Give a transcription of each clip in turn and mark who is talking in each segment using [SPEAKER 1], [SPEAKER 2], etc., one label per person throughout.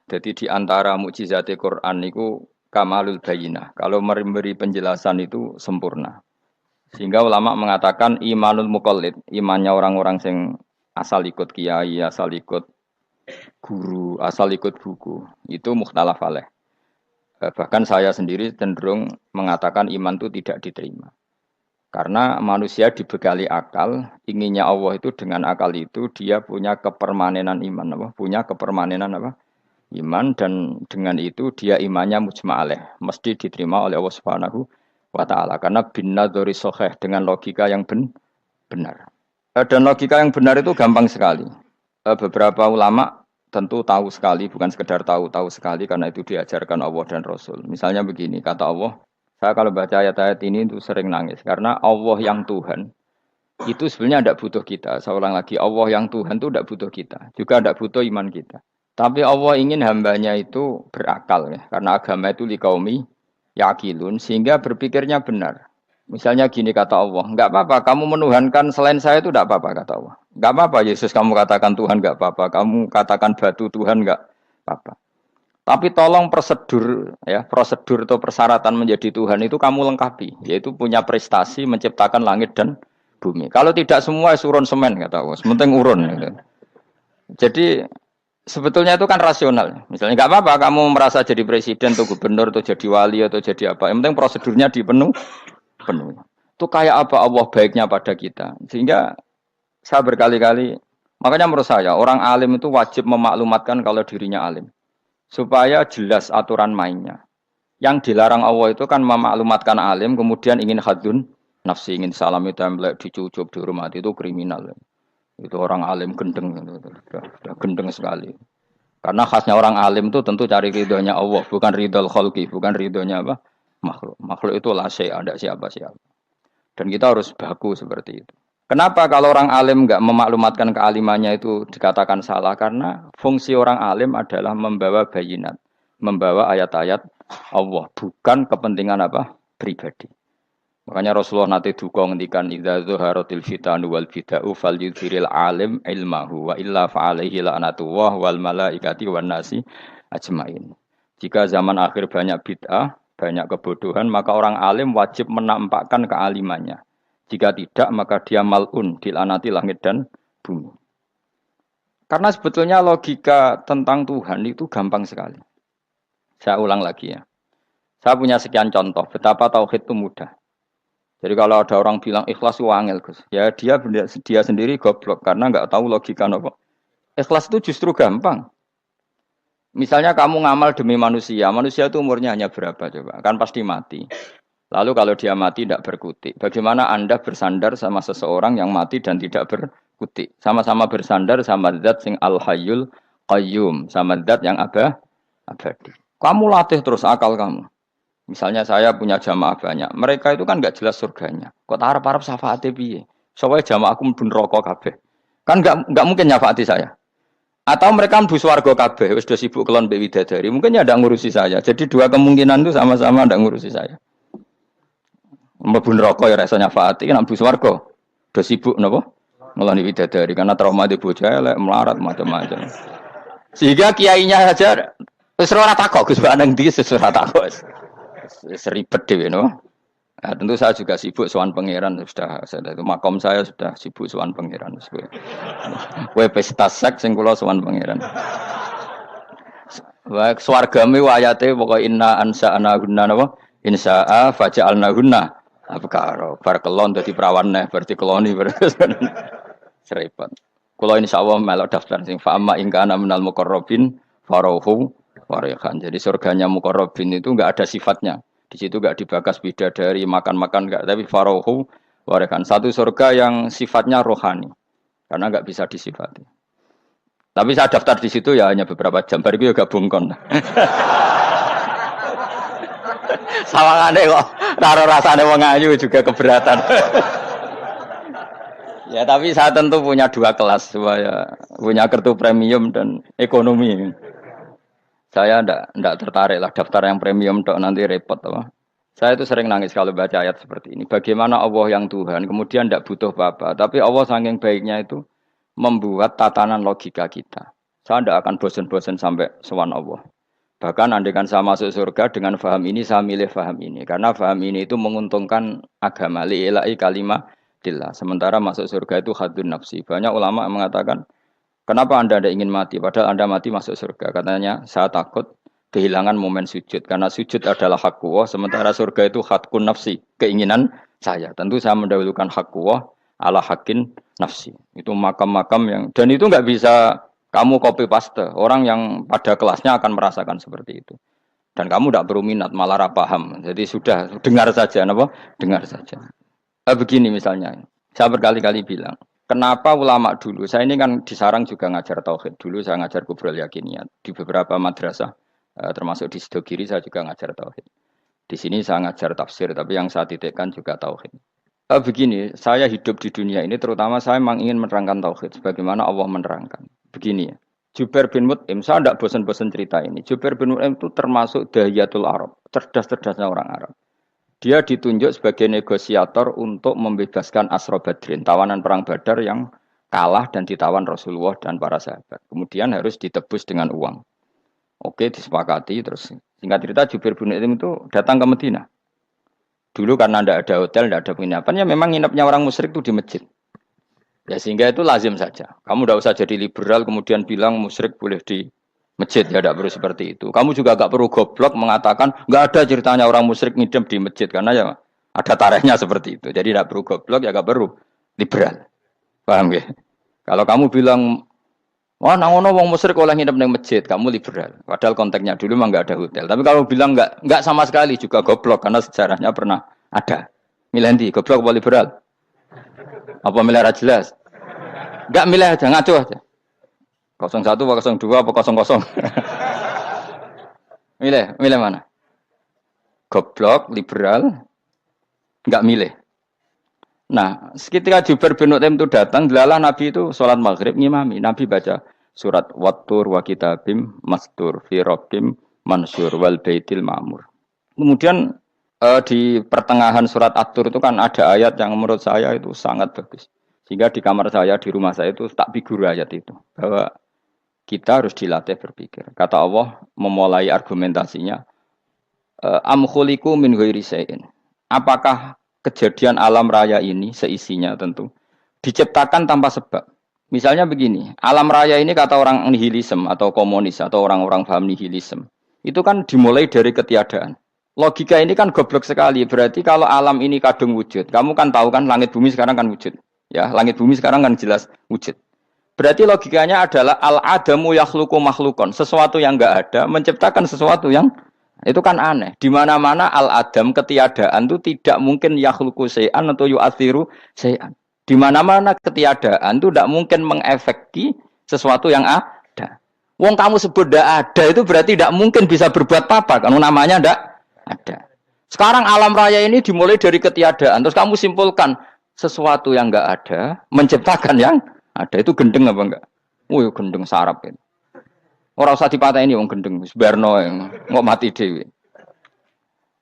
[SPEAKER 1] Jadi di antara mukjizat Quran itu kamalul bayinah. Kalau memberi penjelasan itu sempurna. Sehingga ulama mengatakan imanul muqallid, imannya orang-orang yang asal ikut kiai, asal ikut guru, asal ikut buku, itu mukhtalaf alaih. Bahkan saya sendiri cenderung mengatakan iman itu tidak diterima. Karena manusia dibekali akal, inginnya Allah itu dengan akal itu dia punya kepermanenan iman, apa? Punya kepermanenan apa? Iman dan dengan itu dia imannya mujma'aleh, mesti diterima oleh Allah Subhanahu wa taala karena bin nadzari sahih dengan logika yang benar. Dan logika yang benar itu gampang sekali. Beberapa ulama tentu tahu sekali, bukan sekedar tahu sekali karena itu diajarkan Allah dan Rasul. Misalnya begini, kata Allah, saya kalau baca ayat-ayat ini itu sering nangis karena Allah yang Tuhan itu sebenarnya tidak butuh kita. Saya ulang lagi, Allah yang Tuhan itu tidak butuh kita, juga tidak butuh iman kita. Tapi Allah ingin hambanya itu berakal ya, karena agama itu likaumi yakilun sehingga berpikirnya benar. Misalnya gini kata Allah, enggak apa-apa kamu menuhankan selain saya itu enggak apa-apa kata Allah. Enggak apa-apa Yesus kamu katakan Tuhan enggak apa-apa, kamu katakan batu Tuhan enggak apa-apa. Tapi tolong prosedur ya, prosedur atau persyaratan menjadi Tuhan itu kamu lengkapi, yaitu punya prestasi menciptakan langit dan bumi. Kalau tidak semua surun semen kata Allah, sementing urun gitu. Jadi sebetulnya itu kan rasional. Misalnya nggak apa-apa kamu merasa jadi presiden atau gubernur atau jadi wali atau jadi apa. Yang penting prosedurnya penuh. Itu kayak apa Allah baiknya pada kita. Sehingga saya berkali-kali, makanya menurut saya orang alim itu wajib memaklumatkan kalau dirinya alim. Supaya jelas aturan mainnya. Yang dilarang Allah itu kan memaklumatkan alim kemudian ingin hadun nafsi, ingin salami template, dicucuk, dihormati itu kriminal. Itu orang alim gendeng, sudah gendeng sekali. Karena khasnya orang alim itu tentu cari ridhonya Allah, bukan ridhol kholqi, bukan ridhonya apa? Makhluk. Makhluk itu la syai', ada siapa-siapa. Dan kita harus baku seperti itu. Kenapa kalau orang alim enggak memaklumatkan kealimannya itu dikatakan salah? Karena fungsi orang alim adalah membawa bayinat, membawa ayat-ayat Allah, bukan kepentingan apa? Pribadi. Makanya Rasulullah nanti duka ngendikan idza zuharatil fitanu wal bid'u falyudhiril alim ilmahu wa illa fa'alaihi la'natullah wal malaikati wan nasi ajmain. Jika zaman akhir banyak bid'ah, banyak kebodohan, maka orang alim wajib menampakkan kealimannya. Jika tidak, maka dia mal'un, dilaknati langit dan bumi. Karena sebetulnya logika tentang Tuhan itu gampang sekali. Saya ulang lagi ya. Saya punya sekian contoh betapa tauhid itu mudah. Jadi kalau ada orang bilang ikhlas itu angel, Gus. Ya dia sendiri goblok karena nggak tahu logika apa. Ikhlas itu justru gampang. Misalnya kamu ngamal demi manusia, manusia itu umurnya hanya berapa coba? Kan pasti mati. Lalu kalau dia mati tidak berkutik. Bagaimana Anda bersandar sama seseorang yang mati dan tidak berkutik? Sama-sama bersandar sama zat sing al-hayyul qayyum, sama zat yang abadi. Kamu latih terus akal kamu. Misalnya saya punya jamaah banyak, mereka itu kan nggak jelas surganya. Kok harap-harap syafaatnya piye? Soalnya jamaah aku mlebu neraka kabeh. Kan nggak mungkin nyafaati saya. Atau mereka mlebu swarga kabeh, wis do sibuk kelon mbek widadari. Mungkin ya ndak ngurusi saya. Jadi dua kemungkinan itu sama-sama ndak ngurusi saya. Mlebu neraka ya rasa nyafaati, kan mlebu swarga do sibuk napa? Ngeloni widadari karena trauma di bocah elek, melarat macam-macam. Sehingga kiainya saja wis ora takok Gus Baneng ndi wis ora takok. Seribet dhewe no. Nah, tentu saya juga sibuk sowan pangeran sudah itu makom saya sudah sibuk sowan pangeran. Kowe pesta seks sing kula sowan pangeran. Wa swargame ayate pokoke inna ansa'na gunna napa? Insa'a faja'alna gunna. Abkaro bar kelon dadi perawan neh berarti keloni seribet. Kula insyaallah melok daftar sing fa amma in kana minal muqarrabin farauhu warihan. Jadi surganya muqarrabin itu enggak ada sifatnya. Di situ enggak dibakas bidadari, makan-makan enggak, tapi farauhu warihan. Satu surga yang sifatnya rohani. Karena enggak bisa disifati. Tapi saya daftar di situ ya hanya beberapa jam. Baru itu gabung kon. Sawangane kok karo rasane wong ayu juga keberatan. Ya tapi saya tentu punya dua kelas, supaya punya kartu premium dan ekonomi. Saya ndak tertarik lah daftar yang premium dok nanti repot apa. Saya itu sering nangis kalau baca ayat seperti ini. Bagaimana Allah yang Tuhan kemudian ndak butuh apa-apa, tapi Allah saking baiknya itu membuat tatanan logika kita. Saya tidak akan bosan-bosan sampai sowan Allah. Bahkan andaikan saya masuk surga dengan faham ini, saya milih faham ini. Karena faham ini itu menguntungkan agama. Li'ilai kalimatillah. Sementara masuk surga itu hadun nafsi. Banyak ulama yang mengatakan, kenapa Anda tidak ingin mati? Padahal Anda mati masuk surga. Katanya, saya takut kehilangan momen sujud. Karena sujud adalah hak Allah. Sementara surga itu hakun nafsi. Keinginan saya. Tentu saya mendahulukan hak Allah ala hakin nafsi. Itu makam-makam yang... Dan itu nggak bisa... Kamu copy paste, orang yang pada kelasnya akan merasakan seperti itu. Dan kamu tidak perlu minat, malah paham. Jadi sudah, dengar saja, apa? Dengar saja. Begini misalnya, saya berkali-kali bilang, kenapa ulama dulu, saya ini kan di Sarang juga ngajar tauhid. Dulu saya ngajar kubrul yakiniyat. Di beberapa madrasah, termasuk di Sidogiri saya juga ngajar tauhid. Di sini saya ngajar tafsir, tapi yang saya titikkan juga tauhid. Begini, saya hidup di dunia ini, terutama saya memang ingin menerangkan tauhid, sebagaimana Allah menerangkan. Begini ya, Jubair bin Mut'im, saya tidak bosan-bosan cerita ini. Jubair bin Mut'im itu termasuk dahiyatul Arab, cerdas-cerdasnya orang Arab. Dia ditunjuk sebagai negosiator untuk membebaskan Asra Badrin, tawanan perang Badar yang kalah dan ditawan Rasulullah dan para sahabat. Kemudian harus ditebus dengan uang. Oke, disepakati. Terus singkat cerita, Jubair bin Mut'im itu datang ke Madinah. Dulu karena tidak ada hotel, tidak ada penginapan, ya memang nginepnya orang musyrik itu di masjid. Ya sehingga itu lazim saja. Kamu tidak usah jadi liberal kemudian bilang musyrik boleh di masjid. Ya tidak perlu seperti itu. Kamu juga tidak perlu goblok mengatakan nggak ada ceritanya orang musyrik ngidam di masjid. Karena ya ada tarehnya seperti itu. Jadi tidak perlu goblok ya nggak perlu liberal. Paham ya? Kalau kamu bilang wah nangono wong musyrik oleh ngidam di masjid, kamu liberal. Padahal konteksnya dulu memang nggak ada hotel. Tapi kalau bilang nggak sama sekali juga goblok karena sejarahnya pernah ada. Milih goblok apa liberal? Apa milih jelas? Enggak milih aja, ngaco aja. 01 apa 02 apa 00. Milih mana? Goblok, liberal, enggak milih. Nah, ketika Jubair bin Mut'im itu datang, delalah Nabi itu sholat maghrib ngimami. Nabi baca surat Wattur wa kitabim mastur fi rabbim mansur wal baitil ma'mur. Kemudian di pertengahan surat At-Tur itu kan ada ayat yang menurut saya itu sangat bagus. Sehingga di kamar saya, di rumah saya itu tak figur ayat itu. Bahwa kita harus dilatih berpikir. Kata Allah memulai argumentasinya. Am khuliqu min ghairi syai'in. Apakah kejadian alam raya ini, seisinya tentu, diciptakan tanpa sebab? Misalnya begini, alam raya ini kata orang nihilisme atau komunis atau orang-orang paham nihilisme. Itu kan dimulai dari ketiadaan. Logika ini kan goblok sekali. Berarti kalau alam ini kadung wujud. Kamu kan tahu kan langit bumi sekarang kan wujud. Ya, langit bumi sekarang kan jelas wujud. Berarti logikanya adalah al-adamu yakhluqu makhlukon. Sesuatu yang enggak ada menciptakan sesuatu yang itu kan aneh. Di mana-mana al-adam ketiadaan itu tidak mungkin yakhluqu syai'an atau yu'athiru syai'an. Di mana-mana ketiadaan itu tidak mungkin mengefeki sesuatu yang ada. Wong kamu sebut tidak ada itu berarti tidak mungkin bisa berbuat apa-apa. Karena namanya tidak ada. Sekarang alam raya ini dimulai dari ketiadaan. Terus kamu simpulkan sesuatu yang enggak ada menciptakan yang ada. Itu gendeng apa enggak? Wih, gendeng sarap itu. Orang usah dipatahin wong gendeng, sebarno nggak mati dewi.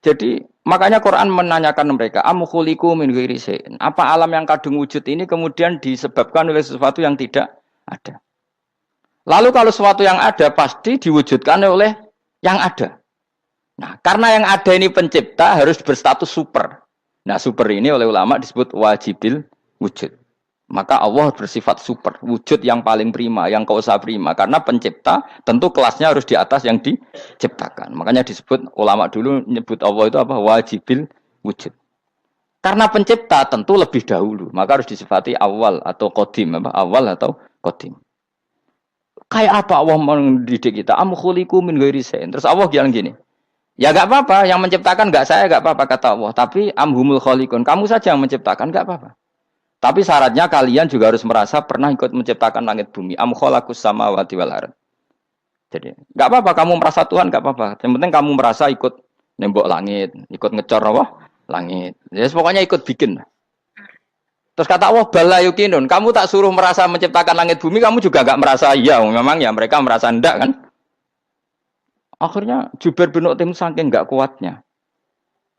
[SPEAKER 1] Jadi makanya Quran menanyakan mereka, am khuliqu min ghairi syai'in. Apa alam yang kadung wujud ini kemudian disebabkan oleh sesuatu yang tidak ada? Lalu kalau sesuatu yang ada pasti diwujudkan oleh yang ada. Nah, karena yang ada ini pencipta harus berstatus super. Nah, super ini oleh ulama disebut wajibil wujud. Maka Allah bersifat super, wujud yang paling prima, yang kausa prima. Karena pencipta tentu kelasnya harus di atas yang diciptakan. Makanya disebut ulama dulu nyebut Allah itu apa? Wajibil wujud. Karena pencipta tentu lebih dahulu, maka harus disifati awal atau qadim, apa? Awal atau qadim. Kayak apa Allah mendidik kita? Am khuliqu min ghairi syai'in. Terus Allah bilang gini. Ya enggak apa-apa, yang menciptakan enggak saya, enggak apa-apa kata Allah. Tapi amhumul khaliqun, kamu saja yang menciptakan, enggak apa-apa. Tapi syaratnya kalian juga harus merasa pernah ikut menciptakan langit bumi. Am khalaqus samawati wal ardh. Jadi, enggak apa-apa kamu merasa Tuhan, enggak apa-apa. Yang penting kamu merasa ikut nembok langit, ikut ngecor apa? Langit. Ya pokoknya ikut bikin. Terus kata Allah, bala yukinun, kamu tak suruh merasa menciptakan langit bumi, kamu juga enggak merasa iya. Memang ya mereka merasa enggak kan? Akhirnya Jubair bin Mut'im saking enggak kuatnya.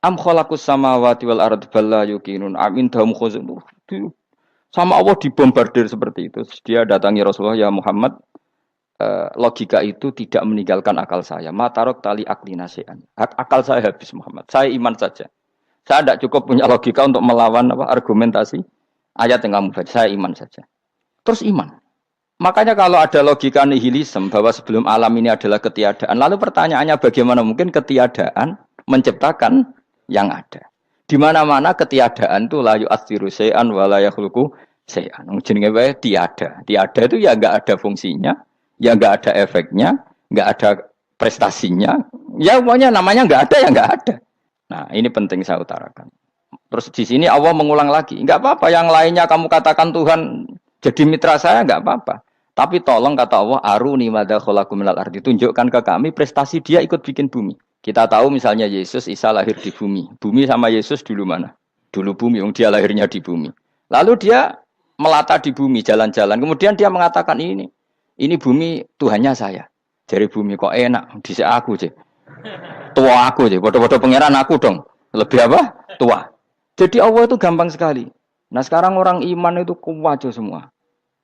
[SPEAKER 1] Am khalaqus samawati wal ardh bala yukinun amin dahum khuzun. Sama Allah dibombardir seperti itu. Dia datangi Rasulullah, ya Muhammad, logika itu tidak meninggalkan akal saya. Matarok tali akli nasean. Akal saya habis Muhammad. Saya iman saja. Saya tidak cukup punya logika untuk melawan argumentasi ayat yang kamu baca. Saya iman saja. Terus iman. Makanya kalau ada logika nihilisme bahwa sebelum alam ini adalah ketiadaan, lalu pertanyaannya bagaimana mungkin ketiadaan menciptakan yang ada? Di mana-mana ketiadaan itu la yu'atsiru syai'an wa la yakhluqu syai'an. Jenenge wae tiada. Tiada itu ya enggak ada fungsinya, ya enggak ada efeknya, enggak ada prestasinya. Ya pokoknya namanya enggak ada ya enggak ada. Nah, ini penting saya utarakan. Terus di sini Allah mengulang lagi, enggak apa-apa yang lainnya kamu katakan Tuhan jadi mitra saya enggak apa-apa. Tapi tolong kata Allah, aruni madza khalaqu minal ardi, tunjukkan ke kami prestasi dia ikut bikin bumi. Kita tahu misalnya Yesus, Isa lahir di bumi. Bumi sama Yesus dulu mana? Dulu bumi, dia lahirnya di bumi. Lalu dia melata di bumi, jalan-jalan. Kemudian dia mengatakan ini bumi Tuhannya saya. Dari bumi kok enak, dhisik aku sih. Tua aku sih, bodoh-bodoh pangeran aku dong. Lebih apa? Tua. Jadi Allah itu gampang sekali. Nah sekarang orang iman itu kuat semua.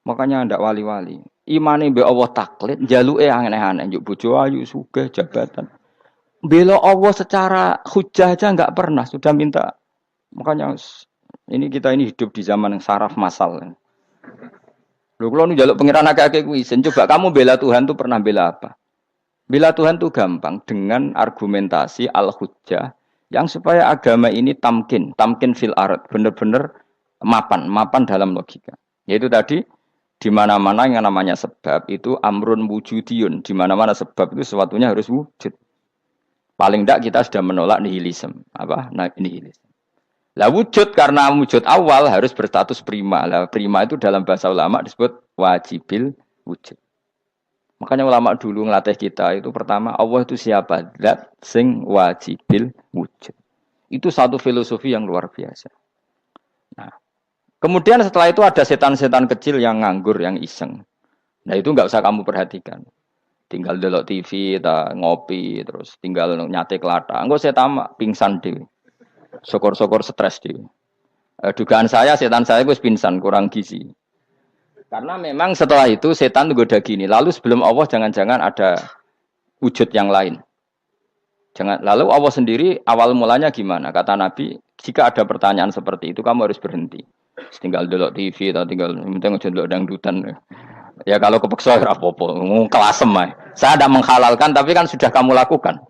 [SPEAKER 1] Makanya ndak wali-wali. Imane mbek Allah taklid, jaluke aneh-aneh, njuk bojo ayu, sugih, jabatan. Bela Allah secara hujah aja enggak pernah, sudah minta. Makanya kita ini hidup di zaman yang saraf massal. Lho kula nu njaluk pangeran akeh-akeh kuwi, coba kamu bela Tuhan tuh pernah bela apa? Bela Tuhan tuh gampang dengan argumentasi al-hujjah yang supaya agama ini tamkin fil ard, benar-benar mapan dalam logika. Yaitu tadi di mana-mana yang namanya sebab itu amrun wujudiyun, di mana-mana sebab itu sesuatunya harus wujud. Paling tidak kita sudah menolak nihilisme. Apa? Nah, nihilisme. Lah wujud karena wujud awal harus berstatus prima. Lah prima itu dalam bahasa ulama disebut wajibil wujud. Makanya ulama dulu ngelatih kita itu pertama Allah itu siapa? Zat sing wajibil wujud. Itu satu filosofi yang luar biasa. Nah, kemudian setelah itu ada setan-setan kecil yang nganggur, yang iseng. Nah itu nggak usah kamu perhatikan. Tinggal delok TV, ngopi, terus tinggal nyate kelata. Enggak saya tamak, pingsan dewe. Syukur-syukur stres dewe. Dugaan saya, setan saya gue pingsan, kurang gizi. Karena memang setelah itu setan goda gini. Lalu sebelum Allah jangan-jangan ada wujud yang lain. Lalu Allah sendiri awal mulanya gimana? Kata Nabi, jika ada pertanyaan seperti itu kamu harus berhenti. Tinggal delok TV atau tinggal penting aja delok dangdutan. Ya kalau kepeksa ora apa-apa, kelasem ae. Saya tidak menghalalkan tapi kan sudah kamu lakukan.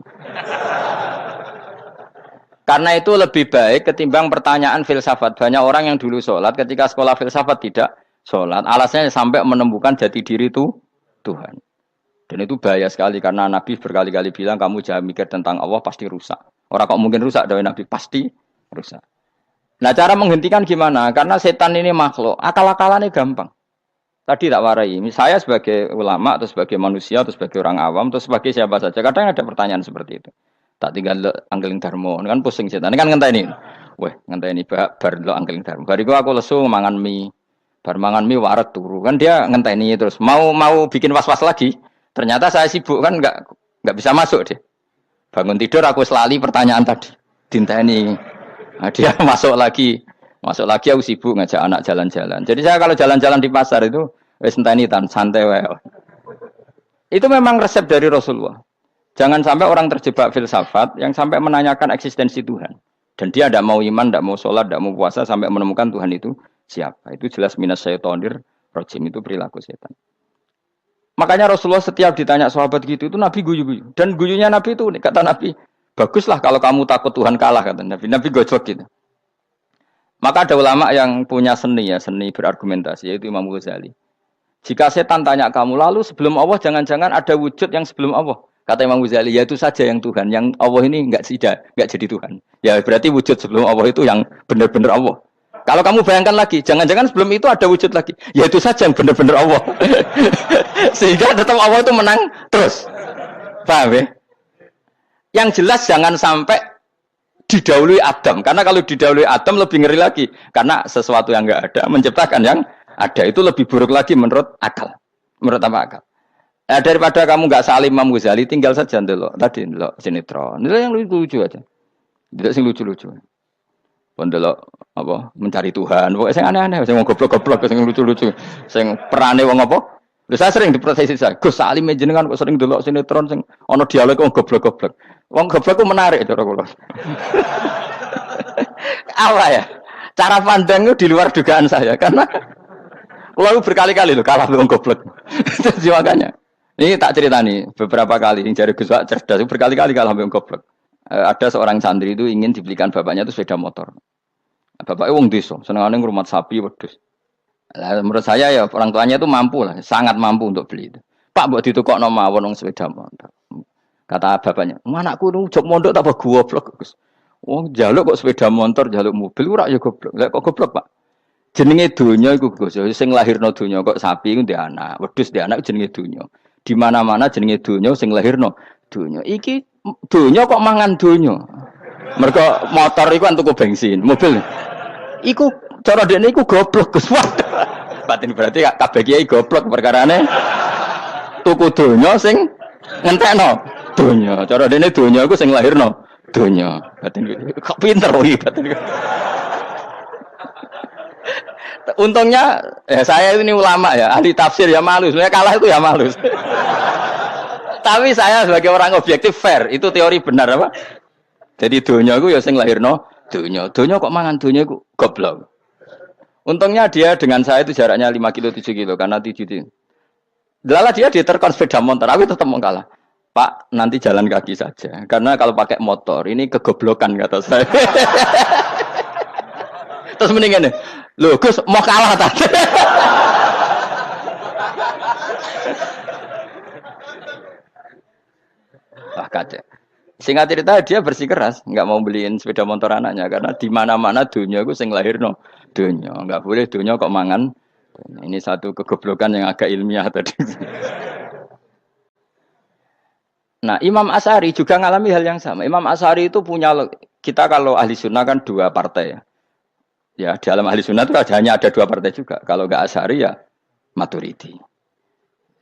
[SPEAKER 1] Karena itu lebih baik ketimbang pertanyaan filsafat. Banyak orang yang dulu sholat ketika sekolah filsafat tidak sholat. Alasannya sampai menemukan jati diri itu Tuhan. Dan itu bahaya sekali karena Nabi berkali-kali bilang kamu jangan mikir tentang Allah pasti rusak. Orang kok mungkin rusak dari Nabi pasti rusak. Nah cara menghentikan gimana? Karena setan ini makhluk, akal-akalannya gampang. Tadi tak warai, saya sebagai ulama atau sebagai manusia atau sebagai orang awam atau sebagai siapa saja, kadang ada pertanyaan seperti itu. Tak tinggal anggeling darmo, kan pusing setan, kan ngenteni. Weh, ngenteni bar lo anggeling darmo. Bariku aku lesu mangan mie, bar mangan mie waret turu, kan dia ngenteni terus mau bikin was-was lagi. Ternyata saya sibuk kan nggak bisa masuk deh. Bangun tidur aku selali pertanyaan tadi, dinteni. Nah, dia masuk lagi aku sibuk ngajak anak jalan-jalan. Jadi saya kalau jalan-jalan di pasar itu wis enteni tan santai wae. Itu memang resep dari Rasulullah. Jangan sampai orang terjebak filsafat yang sampai menanyakan eksistensi Tuhan. Dan dia tidak mau iman, tidak mau sholat, tidak mau puasa sampai menemukan Tuhan itu siapa. Itu jelas minas syaitonir rajim, itu perilaku setan. Makanya Rasulullah setiap ditanya sahabat gitu itu Nabi guyu-guyu. Dan guyunya Nabi itu kata Nabi, baguslah kalau kamu takut Tuhan kalah kata Nabi. Nabi gojok gitu. Maka ada ulama yang punya seni berargumentasi yaitu Imam Ghazali. Jika setan tanya kamu lalu sebelum Allah jangan-jangan ada wujud yang sebelum Allah. Kata Imam Ghazali, ya itu saja yang Tuhan. Yang Allah ini enggak jadi Tuhan. Ya berarti wujud sebelum Allah itu yang benar-benar Allah. Kalau kamu bayangkan lagi, jangan-jangan sebelum itu ada wujud lagi. Ya itu saja yang benar-benar Allah. Sehingga tetap Allah itu menang terus. Paham ya? Yang jelas jangan sampai didahului Adam. Karena kalau didahului Adam lebih ngeri lagi. Karena sesuatu yang enggak ada menciptakan yang ada. Itu lebih buruk lagi menurut akal. Menurut apa akal? Daripada kamu enggak salim Imam Ghazali, tinggal saja dulu. Tadi dulu sinetron. Itu yang lucu-lucu aja. Tidak sing lucu-lucu. Pendelok apa mencari Tuhan. Pokoknya sing aneh-aneh, sing goblok-goblok, sing lucu-lucu, sing perane wong apa? Lha saya sering diprotes saya. Gus Salim jenengan kok sering delok sinetron sing ana dialog wong goblok-goblok. Wong goblok ku menarik cara kula. Apa ya? Cara pandang itu di luar dugaan saya karena kula berkali-kali lho kalah wong goblok. Jadi makanya ini tak cerita nih beberapa kali yang jari Gus Wak cerdas berkali-kali kalah wong goblok. Ada seorang santri itu ingin dibelikan bapaknya itu sepeda motor. Bapaknya wong desa, senengane ngrumat sapi wedhus. Lah, menurut saya ya orang tuanya itu mampu lah, sangat mampu untuk beli itu. Pak buat ditukokno mawon wong sepeda motor. Kata bapaknya, "Anakku nu jog mondok tak goblok, Gus. Wong jaluk kok sepeda motor, jaluk mobil ora ya goblok. Lah kok goblok, Pak? Jenenge donya iku Gus, sing lahirno donya kok sapi iku ndek anak, wedhus ndek anak jenenge donya. Di mana-mana jenenge donya sing lahirno donya. Iki donya kok mangan donya. Mergo motor iku kan tuku bensin, mobil. Iku cara dekne iku goblok Gus. Batin berarti kabeh kiai goblok perkarane tuku donya sing ngentekno donya. Cara dekne donya iku sing lahirno donya. Batin kok pinter iki batin. Untungnya saya ini ulama ya, ahli tafsir ya malu. Sebenarnya kalah itu ya malu. Tapi saya sebagai orang objektif fair, itu teori benar apa? Jadi donya iku ya sing lahirno donya. Donya kok mangan donya iku goblok. Untungnya dia dengan saya itu jaraknya 5 kilo 7 kilo karena 7 kilo. Lala dia diterkon sepeda motor, aku tetap mau kalah. Pak, nanti jalan kaki saja. Karena kalau pakai motor ini kegoblokan kata saya. Terus mendingan nih, loh Gus mau kalah tadi. Wah kacau. Singkat cerita dia bersikeras, nggak mau beliin sepeda motor anaknya karena di mana-mana dunia gue sing lahirno dunia, nggak boleh dunia kok mangan. Ini satu kegoblokan yang agak ilmiah tadi. Nah Imam Asy'ari juga ngalami hal yang sama. Imam Asy'ari itu punya kita kalau ahli sunnah kan 2 partai ya. Ya dalam ahli sunnah itu hanya ada 2 partai juga. Kalau nggak Asy'ari ya Maturidi.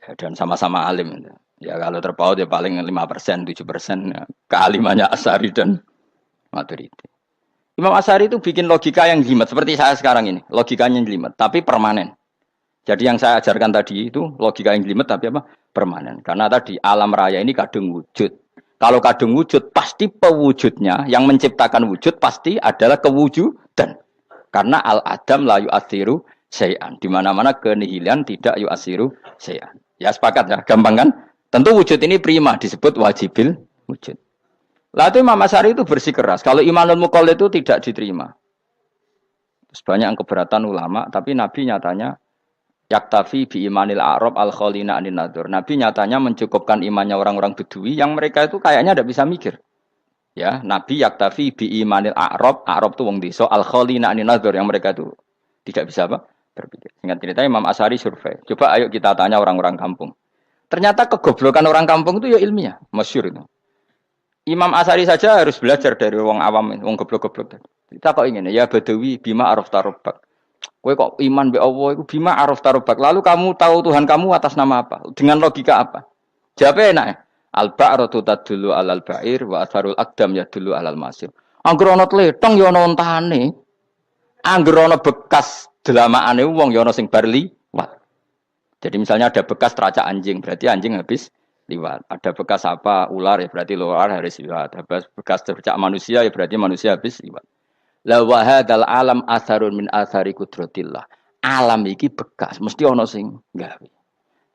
[SPEAKER 1] Ya, dan sama-sama alim. Ya kalau terpaut ya paling 5%, 7% ya. Kealimannya Asy'ari dan Maturidi. Imam Asy'ari itu bikin logika yang jelimet seperti saya sekarang ini, logikanya jelimet tapi permanen. Jadi yang saya ajarkan tadi itu logika yang jelimet tapi apa? Permanen. Karena tadi alam raya ini kadung wujud. Kalau kadung wujud pasti pewujudnya yang menciptakan wujud pasti adalah kewujudan. Karena al-adam la yu'athiru syai'an. Di mana-mana kenihilan tidak yu'athiru syai'an. Ya sepakat ya, gampang kan? Tentu wujud ini prima disebut wajibil wujud. Lalu Imam Asy'ari itu bersikeras. Kalau imanul muqallid itu tidak diterima. Terus banyak yang keberatan ulama, tapi Nabi nyatanya yaktafi bi imanil a'rab al khalina anin nadzur. Nabi nyatanya mencukupkan imannya orang-orang Bedui yang mereka itu kayaknya tidak bisa mikir. Ya, Nabi yaktafi bi imanil a'rab itu wong desa al khalina anin nadzur yang mereka itu tidak bisa apa? Berpikir. Singkat cerita Imam Asy'ari survei. Coba ayo kita tanya orang-orang kampung. Ternyata kegoblokan orang kampung itu ya ilmiah, masyhur itu. Imam Asy'ari saja harus belajar dari wong awam, wong goblok-goblok. Kita kok ingin ya Badawi bima arafta rabbak. Kowe kok iman be Allah iku bima arafta rabbak. Lalu kamu tahu Tuhan kamu atas nama apa? Dengan logika apa? Jawabnya enak ya. Al-ba'ratu tadullu 'alal ba'ir wa atharul aqdam yadullu 'alal masir. Angger ana tletong ya ana ontane. Angger ana bekas delamaane wong ya ana sing bar liwat. Jadi misalnya ada bekas teracak anjing, berarti anjing habis liwat. Ada bekas apa ular ya berarti ular harus liwat. Ada bekas teracak manusia ya berarti manusia habis liwat. La wa hadzal alam atharun min athari qudratillah. Alam iki bekas, mesti ana sing gawe.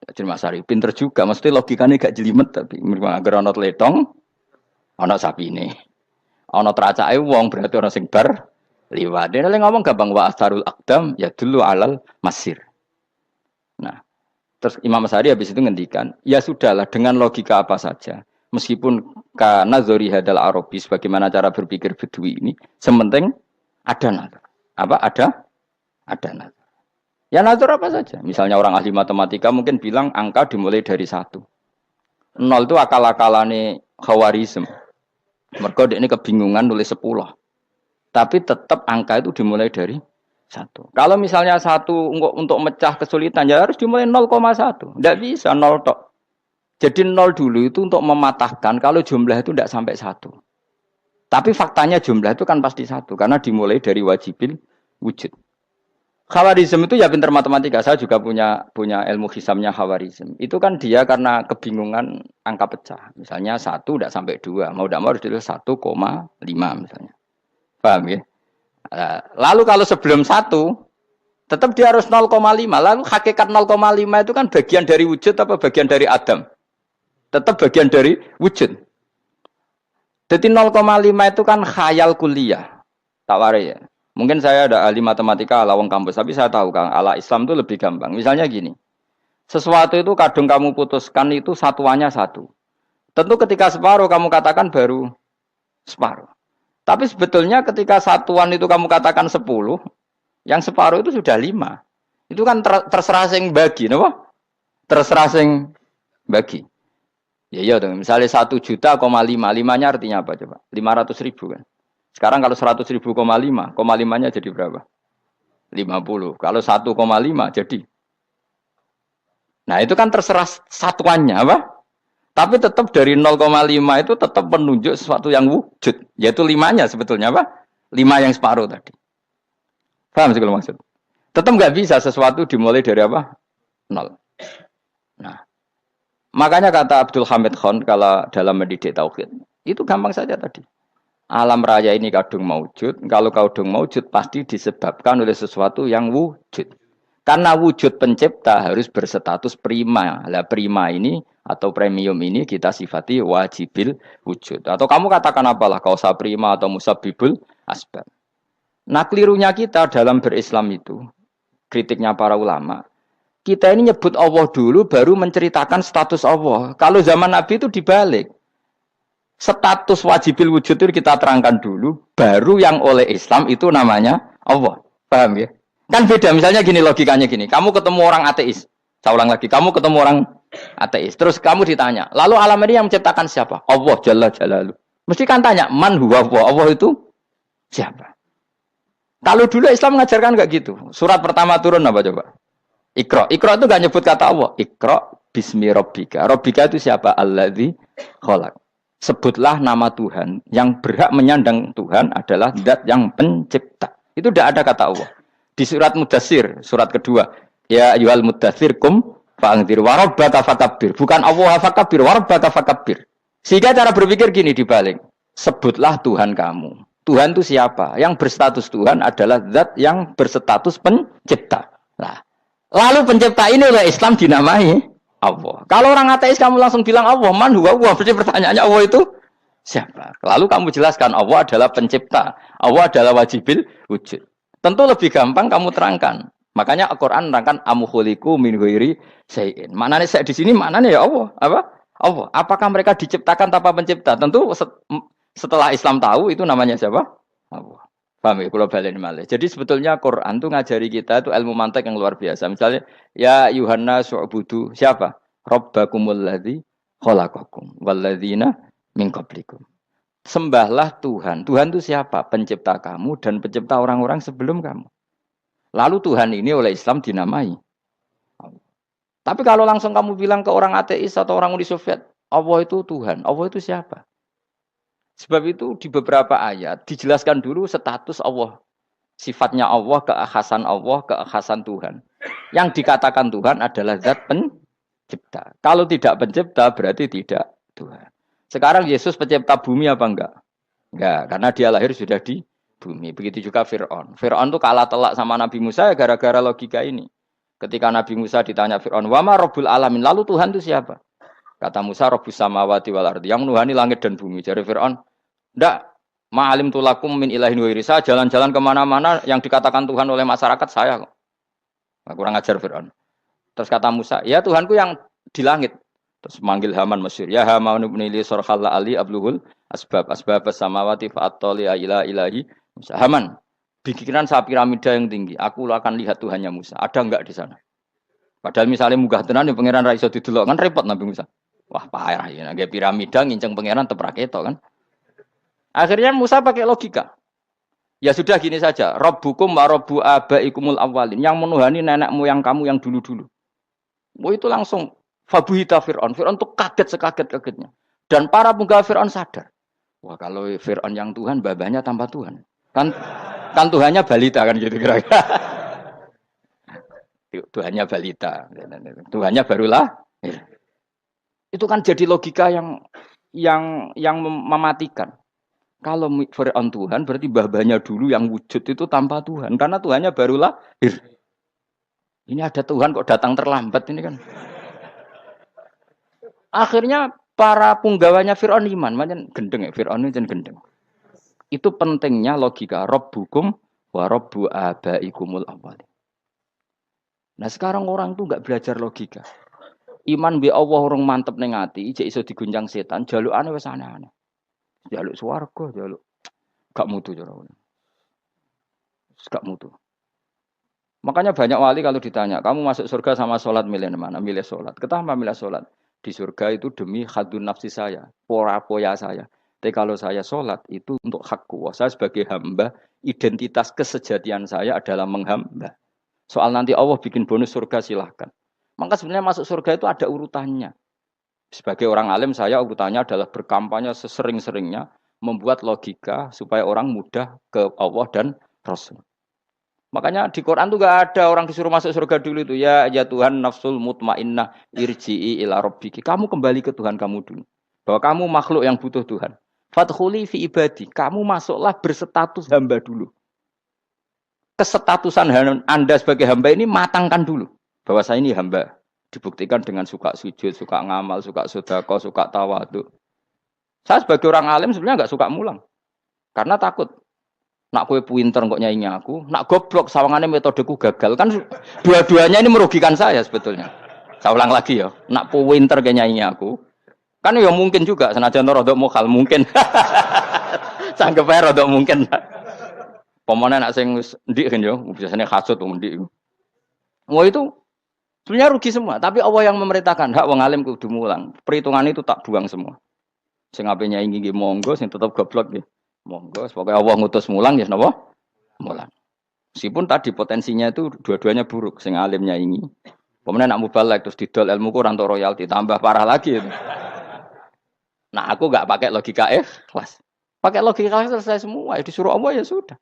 [SPEAKER 1] Jadi Mas Ari pinter juga, mesti logikanya gak jelimet tapi agar ana tletong ana sapine. Ana teracake wong berarti ana sing bar liwat. Dene ngomong gampang wa atharul aqdam ya dulu alal masir. Nah, terus Imam Asy'ari habis itu ngendikan, ya sudahlah dengan logika apa saja. Meskipun karena zori hadal arabis bagaimana cara berpikir Bedui ini, sementing ada nazar. Apa ada nazar. Ya nazar apa saja. Misalnya orang ahli matematika mungkin bilang angka dimulai dari 1. 0 itu akal-akalane Khawarizm. Mergo ini kebingungan nulis 10. Tapi tetap angka itu dimulai dari 1. Kalau misalnya 1 untuk mecah kesulitan ya harus dimulai 0,1. Tidak bisa 0 tok. Jadi 0 dulu itu untuk mematahkan kalau jumlah itu tidak sampai 1. Tapi faktanya jumlah itu kan pasti 1 karena dimulai dari wajibil wujud. Khawarizm itu ya pinter matematika. Saya juga punya ilmu hisamnya Khawarizm. Itu kan dia karena kebingungan angka pecah. Misalnya 1 tidak sampai 2. Mau tidak mau harus ditulis 1,5 misalnya. Paham ya? Lalu kalau sebelum 1, tetap dia harus 0,5. Lalu hakikat 0,5 itu kan bagian dari wujud apa bagian dari Adam? Tetap bagian dari wujud. Jadi 0,5 itu kan khayal kuliah. Tak warai ya. Mungkin saya ada ahli matematika ala wong kampus, tapi saya tahu Kang, ala Islam itu lebih gampang. Misalnya gini, sesuatu itu kadang kamu putuskan itu satuannya 1. Tentu ketika separuh kamu katakan baru separuh. Tapi sebetulnya ketika satuan itu kamu katakan 10, yang separuh itu sudah 5. Itu kan terserah sing bagi, no? Terserah sing bagi. Ya iya dong, misalnya 1,5 juta, 5-nya artinya apa coba? 500.000 kan. Sekarang kalau 100.000, 5,5-nya jadi berapa? 50. Kalau 1,5 jadi. Nah itu kan terserah satuannya apa? Tapi tetap dari 0,5 itu tetap menunjuk sesuatu yang wujud. Yaitu 5-nya sebetulnya apa? 5 yang separuh tadi. Paham sih kalau maksud? Tetap nggak bisa sesuatu dimulai dari apa? 0. Nah, makanya kata Abdul Hamid Khan kalau dalam mendidik tauhid, itu gampang saja tadi. Alam raya ini kadung maujud, kalau kadung maujud pasti disebabkan oleh sesuatu yang wujud. Karena wujud pencipta harus berstatus prima. Lah prima ini atau premium ini kita sifati wajibil wujud. Atau kamu katakan apalah kausa prima atau musabibul asbab. Nah kelirunya kita dalam berislam itu, kritiknya para ulama, kita ini nyebut Allah dulu baru menceritakan status Allah. Kalau zaman Nabi itu dibalik. Status wajibil wujud itu kita terangkan dulu, baru yang oleh Islam itu namanya Allah. Paham ya? Kan beda, misalnya gini logikanya gini, kamu ketemu orang ateis, saya ulang lagi, kamu ketemu orang ateis, terus kamu ditanya, lalu alam ini yang menciptakan siapa? Allah Jalla Jalaluh. Mesti kan tanya, man huwa Allah itu siapa? Kalau dulu Islam mengajarkan enggak gitu. Surat pertama turun apa coba? Iqra. Iqra itu enggak nyebut kata Allah. Iqra bismi rabbika. Rabbika itu siapa? Alladzi khalaq. Sebutlah nama Tuhan. Yang berhak menyandang Tuhan adalah zat yang pencipta. Itu tidak ada kata Allah. Di surat Mudatsir, surat kedua. Ya ayyuhal mudatsir kum fa'anzir wa rabbaka fakabbir. Bukan Allah fakabbir, wa rabbaka fakabbir. Sehingga cara berpikir gini dibalik. Sebutlah Tuhan kamu. Tuhan itu siapa? Yang berstatus Tuhan adalah zat yang berstatus pencipta. Nah, lalu pencipta ini oleh Islam dinamai Allah. Kalau orang ateis kamu langsung bilang Allah, man huwa Allah. Berarti pertanyaannya Allah itu siapa? Lalu kamu jelaskan Allah adalah pencipta. Allah adalah wajibil wujud. Tentu lebih gampang kamu terangkan. Makanya Al-Quran menerangkan amuhuliku min ghairi syai'in. Maknanya saya di sini maknanya ya Allah. Apa? Allah. Apakah mereka diciptakan tanpa pencipta? Tentu setelah Islam tahu itu namanya siapa? Allah. Paham ya? Kalau balik malih. Jadi sebetulnya Quran itu ngajari kita itu ilmu mantek yang luar biasa. Misalnya, ya Yuhanna su'budu siapa? Rabbakumul ladzi khalaqakum walladzina min qablikum. Sembahlah Tuhan. Tuhan itu siapa? Pencipta kamu dan pencipta orang-orang sebelum kamu. Lalu Tuhan ini oleh Islam dinamai. Tapi kalau langsung kamu bilang ke orang ateis atau orang Uni Soviet, Allah itu Tuhan. Allah itu siapa? Sebab itu di beberapa ayat dijelaskan dulu status Allah. Sifatnya Allah, keakhasan Tuhan. Yang dikatakan Tuhan adalah zat pencipta. Kalau tidak pencipta berarti tidak Tuhan. Sekarang Yesus pencipta bumi apa enggak? Enggak, karena dia lahir sudah di bumi. Begitu juga Fir'aun. Fir'aun itu kalah telak sama Nabi Musa gara-gara logika ini. Ketika Nabi Musa ditanya Fir'aun, "Wama Rabbul Alamin?" Lalu Tuhan itu siapa? Kata Musa, Rabbus samawati wal ardi, yang menuhani langit dan bumi. Jadi Fir'aun, ndak, ma'alim tulakum min ilahin wairi. Saya jalan-jalan kemana-mana yang dikatakan Tuhan oleh masyarakat saya kok. Nah, kurang ajar Fir'aun. Terus kata Musa, ya Tuhanku yang di langit. Terus manggil Haman Mesir, ya Haman ibnili sorhalla ali abluhul asbab samawati fa'attoli ila ilahi Musa. Haman, bikinan saya piramida yang tinggi, aku akan lihat Tuhannya Musa. Ada enggak di sana? Padahal misalnya munggah tenan yang pangeran ra iso didelok kan repot Nabi Musa. Wah, parah ya, nggak piramida nginceng pangeran teprak ketok kan. Akhirnya Musa pakai logika. Ya sudah gini saja, Rabbukum wa rabbu abaikumul awwalin, yang menuhani nenek moyang kamu yang dulu-dulu. Oh itu langsung fabuhita Fir'aun. Fir'aun tuh kaget sekaget-kagetnya. Dan para penggawa Fir'aun sadar. Wah, kalau Fir'aun yang Tuhan, babanya tanpa Tuhan. Kan Tuhannya balita kan gitu kira-kira. Tuhannya balita. Tuhannya barulah. Itu kan jadi logika yang mematikan. Kalau Fir'aun Tuhan berarti mbah-mbahnya dulu yang wujud itu tanpa Tuhan karena Tuhannya baru lahir. Ini ada Tuhan kok datang terlambat ini kan. Akhirnya para punggawanya Fir'aun iman, macam gendeng ya Fir'aun itu gendeng. Itu pentingnya logika Rabbukum wa Rabbu abaikumul awwalin. Nah sekarang orang tuh nggak belajar logika. Iman bi Allah orang mantep ning ati, jek iso diguncang setan, jalukane wis aneh-aneh. Jaluk swarga, jaluk gak mutu cara ngono. Gak mutu. Makanya banyak wali kalau ditanya, kamu masuk surga sama sholat milih mana? Milih sholat. Kenapa milih sholat? Di surga itu demi khadun nafsi saya, poya saya. Tapi kalau saya sholat itu untuk hakku. Saya sebagai hamba, identitas kesejatian saya adalah menghamba. Soal nanti Allah bikin bonus surga silahkan. Maka sebenarnya masuk surga itu ada urutannya. Sebagai orang alim saya urutannya adalah berkampanye sesering-seringnya membuat logika supaya orang mudah ke Allah dan Rasul. Makanya di Quran tuh gak ada orang disuruh masuk surga dulu itu ya Tuhan nafsul mutmainnah irji'i ila rabbiki. Kamu kembali ke Tuhan kamu dulu. Bahwa kamu makhluk yang butuh Tuhan. Fadkhuli fi ibadi. Kamu masuklah berstatus hamba dulu. Kesestatusan Anda sebagai hamba ini matangkan dulu. Bahwa saya ini hamba. Dibuktikan dengan suka sujud, suka ngamal, suka sedekah, suka tawadhu. Saya sebagai orang alim sebenarnya enggak suka mulang. Karena takut. Nak kue pinter kok nyaingi aku, nak goblok sawangannya metodeku gagal. Kan dua-duanya ini merugikan saya sebetulnya. Saya ulang lagi ya, nak pinter kayak nyaingi aku. Kan ya mungkin juga senajan rodok mokal mungkin. Sanggep ae rodok mungkin. Pemane nak sing ndik kan yo, biasanya hasud wong ndik. Wah itu sebenarnya rugi semua, tapi Allah yang memerintahkan hak wong alim kudu mulang. Perhitungan itu tak buang semua. Sing ape nyaingi nggih monggo, sing tetep goblok nggih. Monggo, pokoknya Allah ngutus mulang ya napa? Mulang. Meskipun tadi potensinya itu dua-duanya buruk, sing alimnya ini. Kemudian nak mubalek terus didol ilmu kurang untuk royalti, tambah parah lagi itu. Nah, aku enggak pakai logika ikhlas. Pakai logika selesai semua, ya disuruh Allah ya sudah.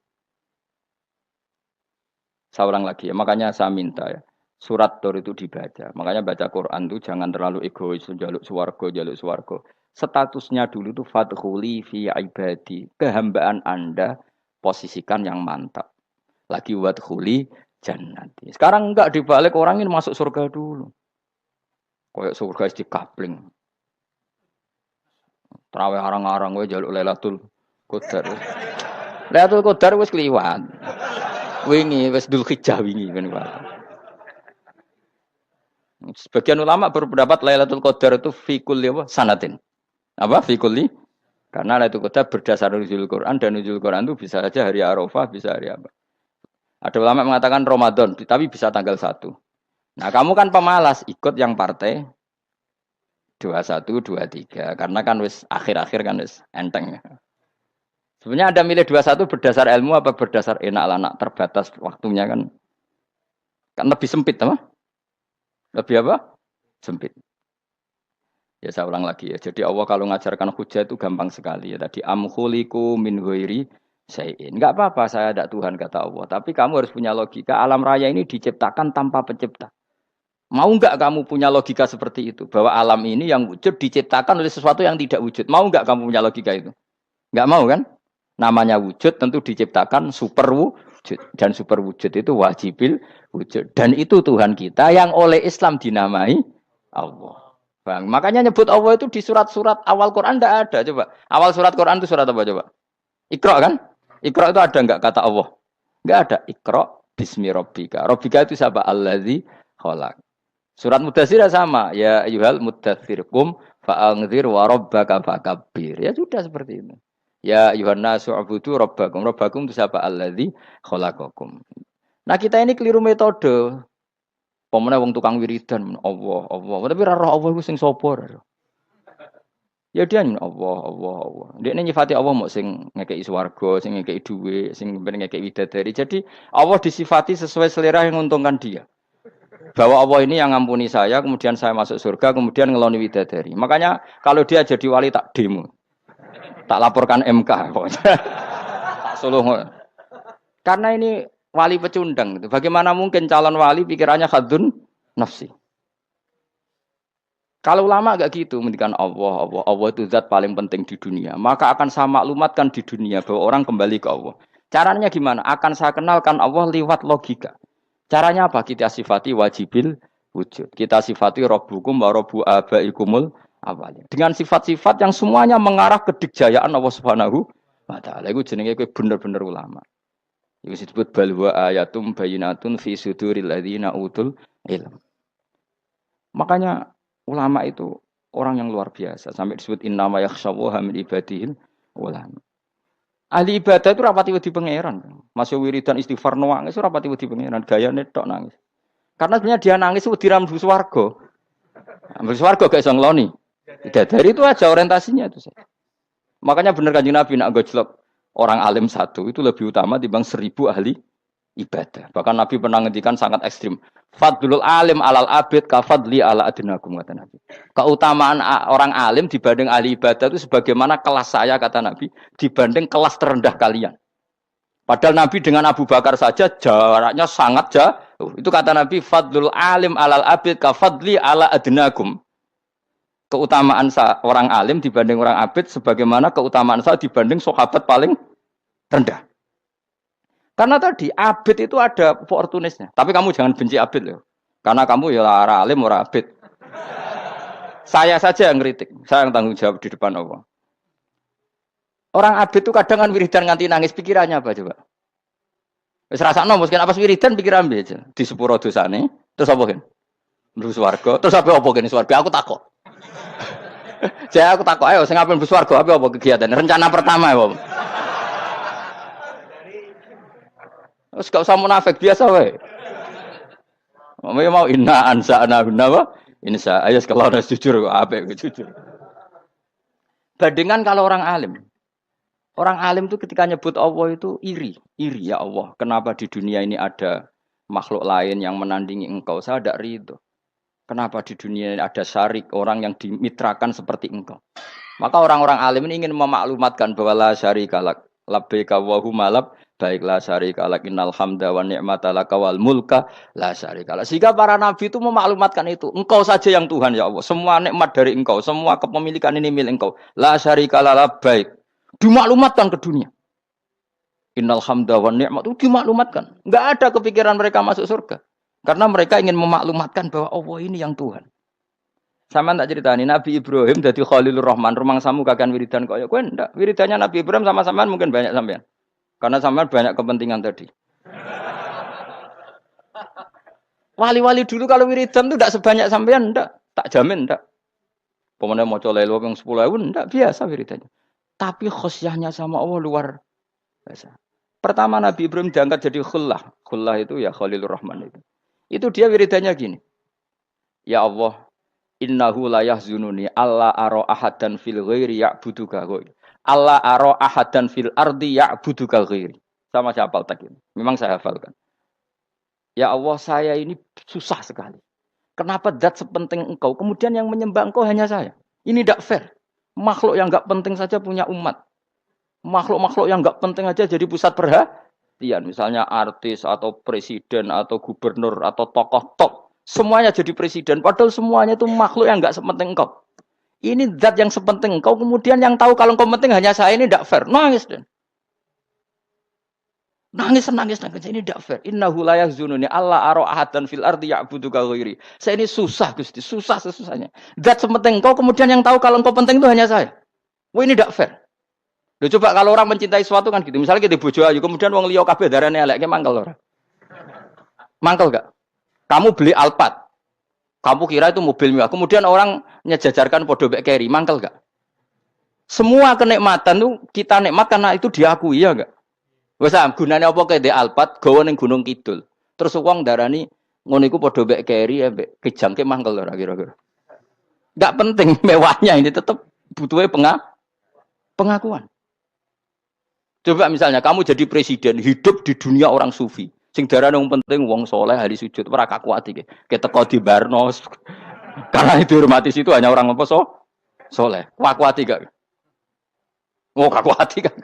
[SPEAKER 1] Saya ulang lagi ya, makanya saya minta ya. Surat Tur itu dibaca. Makanya baca Quran itu jangan terlalu egois, jaluk swarga. Statusnya dulu itu fadkhuli fi ibadi. Kehambaan Anda posisikan yang mantap. Lagi wadkhuli jannati. Sekarang enggak dibalik orang ini masuk surga dulu. Kayak surga di kapling. Terawih arang-arang we jaluk Lailatul Qadar. Lailatul Qadar wis kliwat. Wingi wis Dzulhijjah wingi kan. Sebagian ulama berpendapat Lailatul Qadar itu fi kulli sanatin. Apa fi kulli? Karena Lailatul Qadar berdasar nuzul Quran dan nuzul Quran itu bisa saja hari Arafah, bisa hari apa. Ada ulama mengatakan Ramadan, tapi bisa tanggal 1. Nah, kamu kan pemalas ikut yang partai 21, 23 karena kan wis akhir-akhir kan wis enteng. Sebenarnya Anda milih 21 berdasar ilmu apa berdasar enak lah, nak terbatas waktunya kan. Kan lebih sempit apa? Lebih apa? Sempit. Ya saya ulang lagi ya. Jadi Allah kalau ngajarkan hujah itu gampang sekali ya. Tadi amkhuliku min ghairi syai'in. Enggak apa-apa saya ada Tuhan kata Allah. Tapi kamu harus punya logika. Alam raya ini diciptakan tanpa pencipta. Mau enggak kamu punya logika seperti itu? Bahwa alam ini yang wujud diciptakan oleh sesuatu yang tidak wujud. Mau enggak kamu punya logika itu? Enggak mau kan? Namanya wujud tentu diciptakan super wujud. Dan super wujud itu wajibil wujud. Dan itu Tuhan kita yang oleh Islam dinamai Allah. Bang, makanya nyebut Allah itu di surat-surat awal Quran tidak ada. Coba. Awal surat Quran itu surat apa coba? Iqra kan? Iqra itu ada enggak kata Allah? Enggak ada. Iqra bismi rabbika. Rabbika itu siapa? Allazi khalaq. Surat Mudatsir sama. Ya ayyuhal mudatsir qum fa'anzir wa rabbaka fakabbir. Ya sudah seperti itu. Ya ayyuhan nasu ubudu rabbakum. Rabbakum itu siapa? Allazi khalaqakum. Nah, kita ini keliru metode. Pemene wong tukang wiridan Allah. Tapi ra roh Allah iku sing sapa? Ya dia Allah. Dia nyifati Allah mau sing ngekeki swarga, sing ngekeki dhuwit, sing ngekeki widadari. Jadi Allah disifati sesuai selera yang menguntungkan dia. Bahwa Allah ini yang ngampuni saya, kemudian saya masuk surga, kemudian ngeloni widadari. Makanya kalau dia jadi wali tak demo. Tak laporkan MK pokoknya. Tak suluh. Karena ini wali pecundang gitu. Bagaimana mungkin calon wali pikirannya khadun nafsi? Kalau ulama agak gitu, mendikan Allah itu zat paling penting di dunia. Maka akan saya maklumatkan di dunia bahwa orang kembali ke Allah. Caranya gimana? Akan saya kenalkan Allah lewat logika. Caranya apa? Kita sifati wajibil wujud. Kita sifati Rabbukum wa Rabbu abaikumul awalin. Dengan sifat-sifat yang semuanya mengarah ke dikjayaan Allah Subhanahu wa taala. Iku jenenge kowe bener-bener ulama. Iku disebut bal wa ayatum bayyinatun fi suduril ladzina utul ilm. Makanya ulama itu orang yang luar biasa. Sampai disebut innama yakhshawaha min ibadihil ulama. Ahli ibadah itu rapati wedi pangeran. Masih wiridan istighfar nangis rapati wedi pangeran. Gayane tok nangis. Karena sebenarnya dia nangis wedi ra mlebu swarga. Mlebu swarga gak iso ngloni. Dari itu aja orientasinya itu. Makanya benar Kanjeng Nabi nak gojlok orang alim satu itu lebih utama dibanding 1000 ahli ibadah. Bahkan Nabi pernah ngendikan sangat ekstrim. Fadlul alim alal abid kafadli ala adnakum kata Nabi. Keutamaan orang alim dibanding ahli ibadah itu sebagaimana kelas saya kata Nabi dibanding kelas terendah kalian. Padahal Nabi dengan Abu Bakar saja jaraknya sangat jauh. Itu kata Nabi fadlul alim alal abid kafadli ala adnakum. Keutamaan orang alim dibanding orang abid sebagaimana keutamaan saya dibanding sahabat paling rendah. Karena tadi abid itu ada opportunisnya. Tapi kamu jangan benci abid loh. Karena kamu ya orang alim, orang abid. Saya saja yang kritik. Saya yang tanggung jawab di depan Allah. Orang abid itu kadang kan wiridan nganti nangis. Pikirannya apa coba? Wis rasakno mungkin apa wiridan pikiran aja. Di sepuro dosane. Terus apa kan? Mlebu swarga. Terus apa kene swarga? Aku takok. Saya aku takok ayo sing ape mlebu swarga apa kegiatan? Rencana pertama ya, Om. Wes gak usah munafik biasa wae. Mau inna ansa'na apa? Insya ayo kalau harus jujur apik jujur. Bandingan kalau orang alim. Orang alim itu ketika nyebut Allah itu iri ya Allah. Kenapa di dunia ini ada makhluk lain yang menandingi engkau? Saya tidak ridho. Kenapa di dunia ini ada syarik orang yang dimitrakan seperti engkau? Maka orang-orang alim ini ingin memaklumatkan bahwa la syarika lak labbaika wa huma lab baiklah syarika lak innal hamda wa ni'mata laka wal mulka la syarika lak. Sehingga para nabi itu memaklumatkan itu. Engkau saja yang Tuhan ya Allah. Semua nikmat dari engkau, semua kepemilikan ini milik engkau. La syarika lak baik. Dimaklumatkan ke dunia. Innal hamda wa ni'mat itu dimaklumatkan. Enggak ada kepikiran mereka masuk surga. Karena mereka ingin memaklumatkan bahwa Allah ini yang Tuhan. Sama tak ceritani Nabi Ibrahim dari Khalilur Rahman, rumang samu kakan wiridan kaya kowe ndak. Wiridannya Nabi Ibrahim sama-sama mungkin banyak sampean. Karena sampean banyak kepentingan tadi. Wali-wali dulu kalau wiridan itu ndak sebanyak sampean ndak, tak jamin ndak. Pemene maca lelo ping 10.000 ndak biasa wiridannya. Tapi khosyahnya sama Allah luar biasa. Pertama Nabi Ibrahim diangkat jadi khullah. Khullah itu ya Khalilur Rahman itu. Itu dia wiridannya gini. Ya Allah, innahu la yahzununi alla ara ahadan fil ghairi ya'buduka ghairi. Alla ara ahadan fil ardi ya'buduka ghairi. Sama saya hafal tak ini. Memang saya hafalkan. Ya Allah, saya ini susah sekali. Kenapa zat sepenting engkau, kemudian yang menyembah engkau hanya saya? Ini tidak fair. Makhluk yang enggak penting saja punya umat. Makhluk-makhluk yang enggak penting aja jadi pusat perhatian. Misalnya artis atau presiden atau gubernur atau tokoh top. Semuanya jadi presiden. Padahal semuanya itu makhluk yang enggak sepenting engkau. Ini zat yang sepenting engkau. Kemudian yang tahu kalau engkau penting hanya saya, ini tidak fair. Nangis dan nangis. Ini tidak fair. Innahu la yahzununi alla ara ahadan fil ardi ya'buduka ghairi. Saya ini susah Gusti. Susah sesusahnya. Zat sepenting engkau. Kemudian yang tahu kalau engkau penting itu hanya saya. Wah ini tidak fair. Loh, coba kalau orang mencintai sesuatu kan gitu. Misalnya kita bojo ayu, kemudian wong liya kabeh darane elek, ki mangkel ora? Mangkel gak? Kamu beli Alphard. Kamu kira itu mobil mewah. Kemudian orang nyejajarkan podo mek keri, mangkel gak? Semua kenikmatan tuh kita nikmat karena itu diakui ya enggak? Wes gunane apa kaya ndek Alphard gawa ning Gunung Kidul. Terus wong darani ngono iku podo mek keri ambek kejangke mangkel ora kira-kira. Enggak penting mewahnya ini tetap butuhnya pengakuan. Coba misalnya kamu jadi presiden, hidup di dunia orang sufi. Sing darane wong penting wong soleh ahli sujud ora kakuati iki. Keteko di Barnos. Karena itu hormati situ hanya orang apa soleh. Kakuati gak? Oh kakuati kan.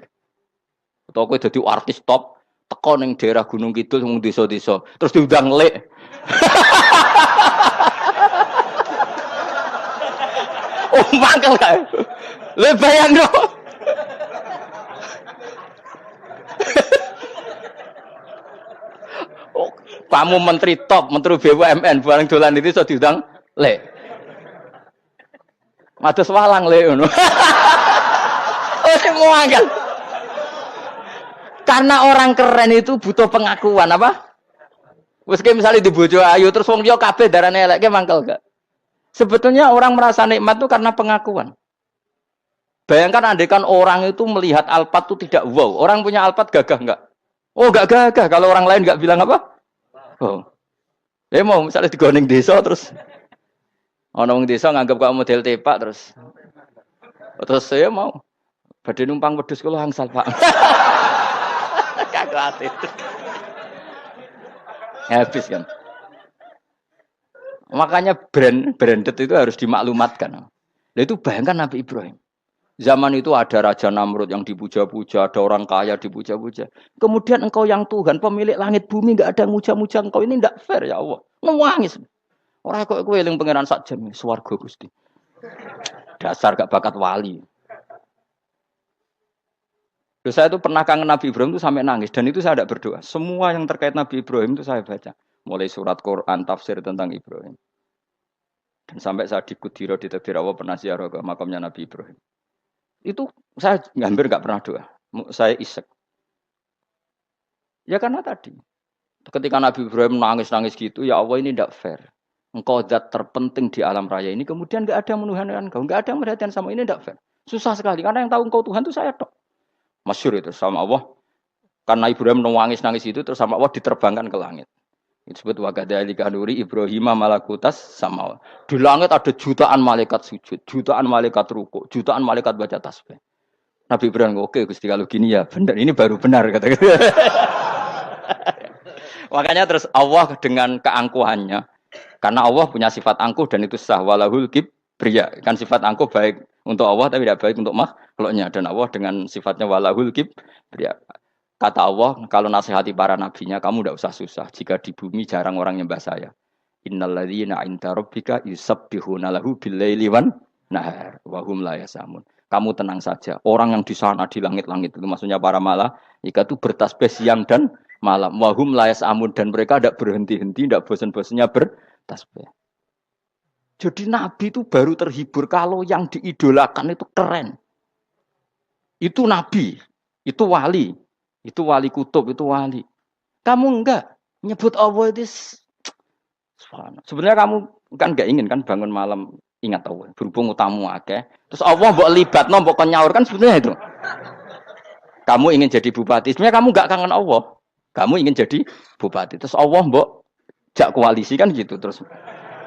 [SPEAKER 1] Atau kowe dadi artis top, teko ning daerah Gunung Kidul wong desa-desa, terus diundang lek. Oh, mangkel kae. Le bayangno. Oh, kamu menteri top, menteri BUMN, barang dolan itu iso diundang lek. Mados walang lek ngono. Oh, semua mangkel. Karena orang keren itu butuh pengakuan apa? Wes misalnya di bojo ayu terus wong liya kabeh darane elek mangkel gak? Sebetulnya orang merasa nikmat itu karena pengakuan. Bayangkan andekan orang itu melihat Alphard itu tidak wow. Orang punya Alphard gagah enggak? Oh, enggak gagah. Kalau orang lain enggak bilang apa? Oh. Ya mau misalnya digoning desa terus orang desa nganggap kok model tepak terus saya mau badhe numpang wedhus kula angsal, Pak. Kagak ati. Habis kan. Makanya branded itu harus dimaklumatkan. Nah, itu bayangkan Nabi Ibrahim. Zaman itu ada Raja Namrud yang dipuja-puja, ada orang kaya dipuja-puja. Kemudian engkau yang Tuhan, pemilik langit bumi, enggak ada muja-muja engkau. Ini enggak fair ya Allah. Nangis. Orang kok kowe eling pangeran sak jam, swarga Gusti. Dasar gak bakat wali. Terus saya itu pernah kangen Nabi Ibrahim itu sampai nangis. Dan itu saya tidak berdoa. Semua yang terkait Nabi Ibrahim itu saya baca. Mulai surat Quran, tafsir tentang Ibrahim. Dan sampai saya di Kudiro, di Tadbir Allah pernah ziarah ke makamnya Nabi Ibrahim. Itu saya hampir nggak pernah doa. Saya isek. Ya karena tadi. Ketika Nabi Ibrahim nangis-nangis gitu, ya Allah ini tidak fair. Engkau zat terpenting di alam raya ini. Kemudian nggak ada yang menuhankan engkau. Nggak ada yang perhatian sama ini tidak fair. Susah sekali. Karena yang tahu engkau Tuhan itu saya tok. Masyhur itu sama Allah. Karena Ibrahim nangis-nangis itu terus sama Allah diterbangkan ke langit. Itu disebut wakadzalika nuri Ibrahim malakutas sama. Di langit ada jutaan malaikat sujud, jutaan malaikat ruku, jutaan malaikat baca tasbih. Nabi Ibrahim oke Gusti kalau gini ya benar, ini baru benar kata. Makanya terus Allah dengan keangkuhannya, karena Allah punya sifat angkuh dan itu sah walahul kibriya. Kan sifat angkuh baik untuk Allah tapi tidak baik untuk makhluknya, dan Allah dengan sifatnya walahul kibriya. Kata Allah, kalau nasihati para nabinya, kamu tidak usah susah. Jika di bumi jarang orang nyembah saya. Innalladzina 'inda rabbika yusabbihuna lahu bil-laili wan nahar wa hum la yasamun. Kamu tenang saja. Orang yang di sana di langit-langit itu maksudnya para malaikat itu bertasbih siang dan malam. Wa hum la yasamun, dan mereka tidak berhenti-henti, tidak bosan-bosannya bertasbih. Jadi nabi itu baru terhibur kalau yang diidolakan itu keren. Itu nabi, itu wali. Itu wali kutub, itu wali. Kamu enggak nyebut Allah itu. Sebenarnya kamu kan enggak ingin kan bangun malam ingat Allah. Berhubung utamu akeh. Terus Allah mbok libatno, mbok nyaur kan sebetulnya itu. Kamu ingin jadi bupati. Sebenarnya kamu enggak kangen Allah. Kamu ingin jadi bupati. Terus Allah mbok jak koalisi kan gitu. Terus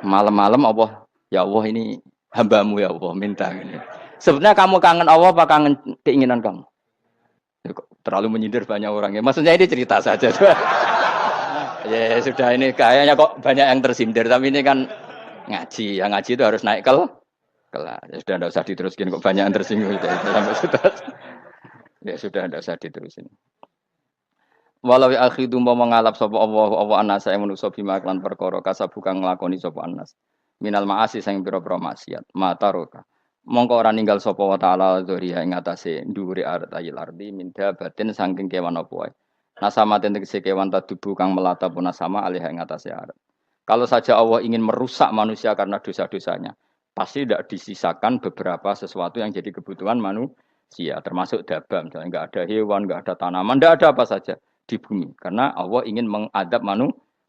[SPEAKER 1] malam-malam Allah, ya Allah ini hambamu ya Allah minta ini. Sebenarnya kamu kangen Allah apa kangen keinginan kamu? Terlalu menyindir banyak orang ya. Maksudnya ini cerita saja. Ya sudah ini kayaknya kok banyak yang tersindir. Tapi ini kan ngaji. Yang ngaji itu harus naik kelas. Ya sudah tidak usah diteruskin kok banyak yang tersinggung. Ya sudah tidak usah diterusin. Walau akhidu mau mengalap sapa Allah anasa yang manusa bima klan perkara kasabuka nglakoni sapa anas. Minal ma'asi sing pira-pira maksiat. Mataroka. Mongko ora ninggal sapa wa ta'ala dzuriya ing atase dhuwure artayil ardi minda batin saking kewan apa wae. Nasama tegese kewan tadubu kang melata pun sama alih ing atase arat. Kalau saja Allah ingin merusak manusia karena dosa-dosanya, pasti tidak disisakan beberapa sesuatu yang jadi kebutuhan manusia, termasuk daba, misalnya enggak ada hewan, enggak ada tanaman, enggak ada apa saja di bumi karena Allah ingin mengadab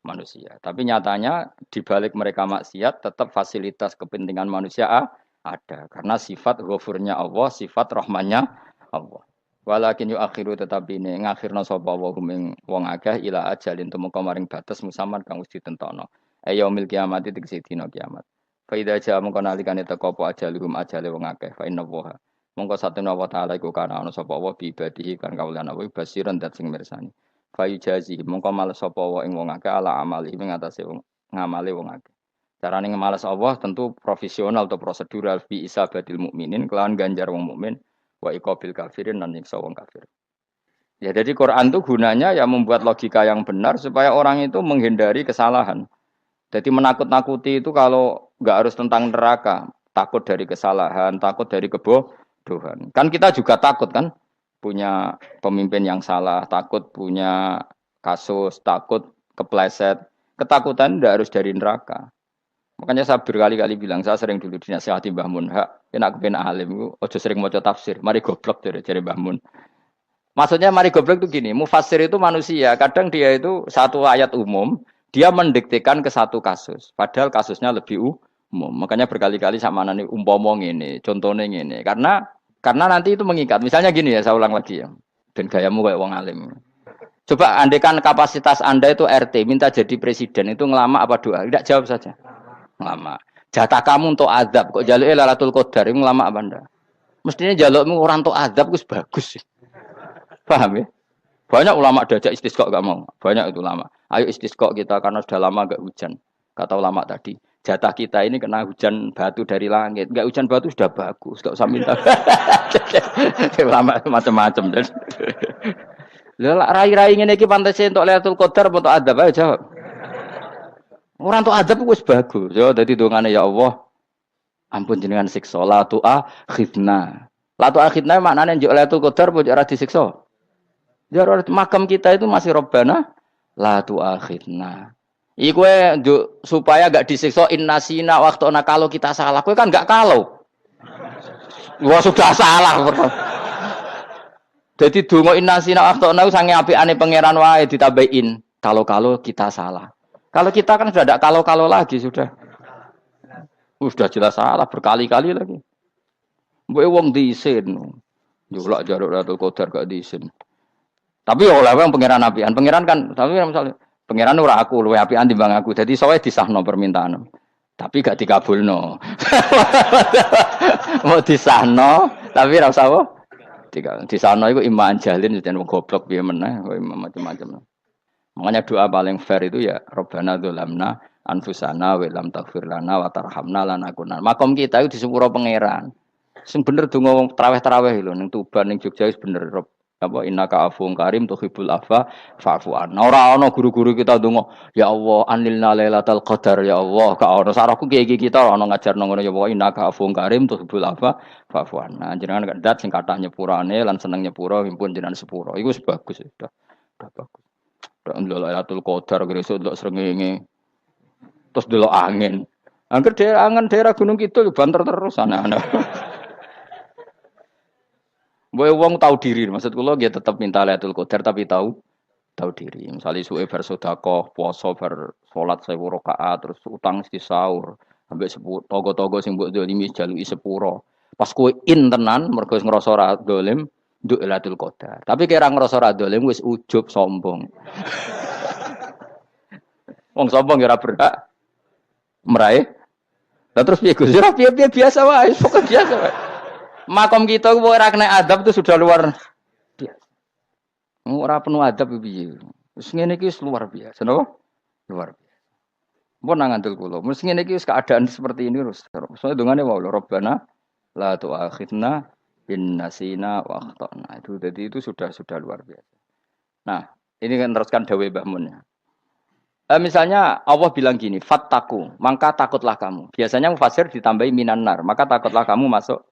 [SPEAKER 1] manusia. Tapi nyatanya di balik mereka maksiat tetap fasilitas kepentingan manusia ada karena sifat ghafurnya Allah, sifat rahmannya Allah. Walakin yu akhiru tetapi ini ngakhirna sapa wa hum wong akeh ila ajalin tumeka maring batas musaman kang wis ditentono. Yaumil kiamat tegese dina kiamat. Fa idza jaa mongko nalikane teka apa ajaluhum ajale wong akeh fa inna wa mongko satuna wa taala iku kana ana sapa wa bi ibadihi kan kawulan apa basiran dat sing mirsani. Fa yujazi mongko males sapa wa ing wong akeh ala amali ing atase wong ngamale wong akeh. Carane ngemalas Allah tentu profesional atau prosedural fi isabatil mukminin kelawan ganjar wong mukmin wa iqabil kafirin lan nyiksa wong kafir. Ya jadi Quran itu gunanya ya membuat logika yang benar supaya orang itu menghindari kesalahan. Jadi menakut-nakuti itu kalau nggak harus tentang neraka, takut dari kesalahan, takut dari kebodohan. Kan kita juga takut kan punya pemimpin yang salah, takut punya kasus, takut kepleset. Ketakutan tidak harus dari neraka. Makanya saya berkali-kali bilang, saya sering dulu dinasihati Mbah Mun, hak, enak kepenak alim, ojo sering mau tafsir, mari goblok dari Mbah Mun. Maksudnya mari goblok itu gini, mufassir itu manusia, kadang dia itu satu ayat umum, dia mendiktekan ke satu kasus, padahal kasusnya lebih umum. Makanya berkali-kali sama nani umpama ini, contohnya ini, karena nanti itu mengikat. Misalnya gini ya, saya ulang lagi ya, dan gayamu kayak wong alim. Coba andekan kapasitas Anda itu RT, minta jadi presiden, itu ngelama apa doa? Tidak, jawab saja. Ngelama. Jatah kamu untuk azab, kok jaluknya Lailatul Qadar, itu ngelama apa Anda? Mestinya jalukmu orang untuk azab, itu bagus. Paham ya? Banyak ulama diajak istisqa gak mau. Banyak itu ulama. Ayo istisqa kita karena sudah lama gak hujan. Kata ulama tadi, jatah kita ini kena hujan batu dari langit. Gak hujan batu sudah bagus, gak usah minta. Ulama macam-macam. Lah rai-rai ngene iki pantese entuk Lailatul Qadar apa entuk adab ayo jawab. Ora entuk adab wis bagus. Yo dadi dongane ya Allah. Ampun jenengan siksa la tu'a khidna. La tu'a khidna maknane njuk Lailatul Qadar apa ora disiksa? Ya makam kita itu masih Robbana la tu'akhidna. Iku supaya gak disiksa innasina waktu kalau kita salah. Kowe kan gak kalau. Wah sudah salah. Jadi donga innasina waktu sange apikane pangeran wae ditambahin. Kalau kita salah. Kalau kita kan sudah tidak kalau lagi sudah. Sudah jelas salah berkali-kali lagi. Mbok wong diisin. Julak jaruk Lailatul Qadar gak diisin. Tapi oleh wong pangeran apian. Pangeran kan tapi misalnya pangeran ora aku luwe apian timbang aku. Jadi sowe disahno permintaan. Tapi gak dikabulno. Mau disahno tapi ora usah apa? Disahno iku iman jalin jan wong goblok piye meneh, macam-macam. Makanya doa paling fair itu ya Rabbana dzalamna anfusana wa lam taghfir lana wa tarhamna lanakunanna. Makom kita itu di sepuro pangeran. Sing bener donga wong traweh-traweh lho ning Tuban ning Jogja wis bener apa innaka afuwun karim tuhibbul afwa fa'fu anna. Ora ana guru-guru kita ndonga, ya Allah anilna lailatul qadar ya Allah. Ka ono saraku kiye-kiye kita ono ngajarno ngono ya Allah innaka afuwun karim tuhibbul afwa fa'fu anna. Jenengan kandat sing kathah nyepurane lan seneng nyepuro himpun jenengan sepuro. Iku wis bagus sudah. Sudah bagus. Dak ndelok lailatul qadar gresuk ndelok srengenge. Terus ndelok angin. Angger daerah Gunung Kidul banter terus anak-anak. Boy wong tahu diri, maksud kula nggih tetep minta Lailatul Qadar tapi tahu diri. Misalnya suwe bar sedekah, puasa bar salat 1000 rakaat, terus utang mesti sahur, ambek togo-togo sing mbok dolimi jaluki sepuro. Pas kowe tenan mergo ngrasa ora dolim, nduk Lailatul Qadar. Tapi kira ngrasa ora dolim wis ujub sombong. Wong sombong ya ora berhak meraih. Lah terus piye Gus? Ora piye-piye biasa wae, pokok biasa wae. Makom kita ora kena adab itu sudah luar biasa. Ora penuh adab piye. Wis ngene iki luar biasa, napa? Luar biasa. Mbon nang ngandel kula. Mesti ngene iki keadaan seperti ini terus. Soale dongane wae Rabbana la tu'akhidna in nasina wa akhtana. Itu jadi itu sudah luar biasa. Nah, ini kan teruskan dawuh Mbah Mun ya. Misalnya Allah bilang gini, fattaku, maka takutlah kamu. Biasanya mufassir ditambahi minan nar, maka takutlah kamu masuk.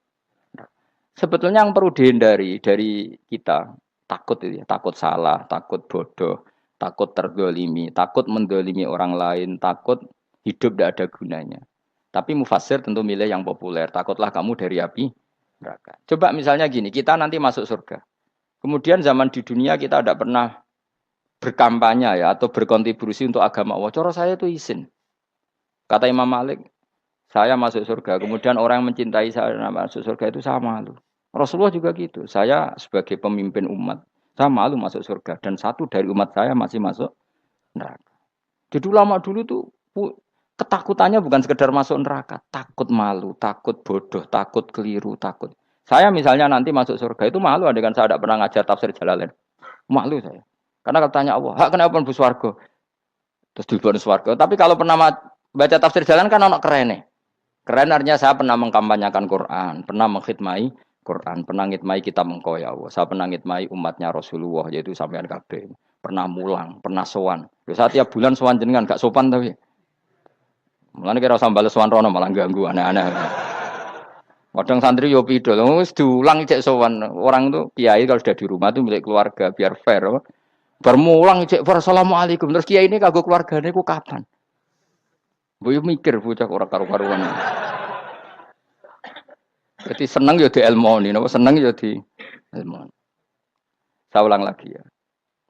[SPEAKER 1] Sebetulnya yang perlu dihindari dari kita takut itu ya, takut salah, takut bodoh, takut terdolimi, takut mendolimi orang lain, takut hidup tidak ada gunanya. Tapi mufassir tentu milih yang populer, takutlah kamu dari api neraka. Coba misalnya gini, kita nanti masuk surga. Kemudian zaman di dunia kita tidak pernah berkampanye ya atau berkontribusi untuk agama Allah. Cara saya itu izin. Kata Imam Malik, saya masuk surga, kemudian orang yang mencintai saya masuk surga itu saya malu. Rasulullah juga gitu. Saya sebagai pemimpin umat, saya malu masuk surga. Dan satu dari umat saya masih masuk neraka. Jadi ulama dulu tuh ketakutannya bukan sekedar masuk neraka. Takut malu, takut bodoh, takut keliru, takut. Saya misalnya nanti masuk surga itu malu. Andaikan saya tidak pernah ngajar tafsir Jalalain. Malu saya. Karena katanya Allah, hak kenapa pun buswargo. Terus dibon swarga. Tapi kalau pernah baca tafsir Jalan kan anak keren nih. Keren artinya saya pernah mengkampanyakan Quran, pernah mengkhidmati Quran, pernah ngitmai kitab engkau ya Allah. Saya pernah ngitmai umatnya Rasulullah, yaitu sampean kabeh. Pernah mulang, pernah sowan. Saya tiap bulan sowan jenengan gak sopan tapi. Mulane kira usah bales sowan rono malah ganggu aneh-aneh. Kadang santri yo pidol, wis diulang cek sowan. Orang itu kiai kalau sudah di rumah itu milik keluarga biar fair. Bermulang cek assalamualaikum. Terus kiai ini kagok keluargane ku kapan? Boyo mikir bocah ora karo-karuan. Jadi seneng ya di ilmoni, napa seneng ya di ilmoni. Saya ulang lagi ya.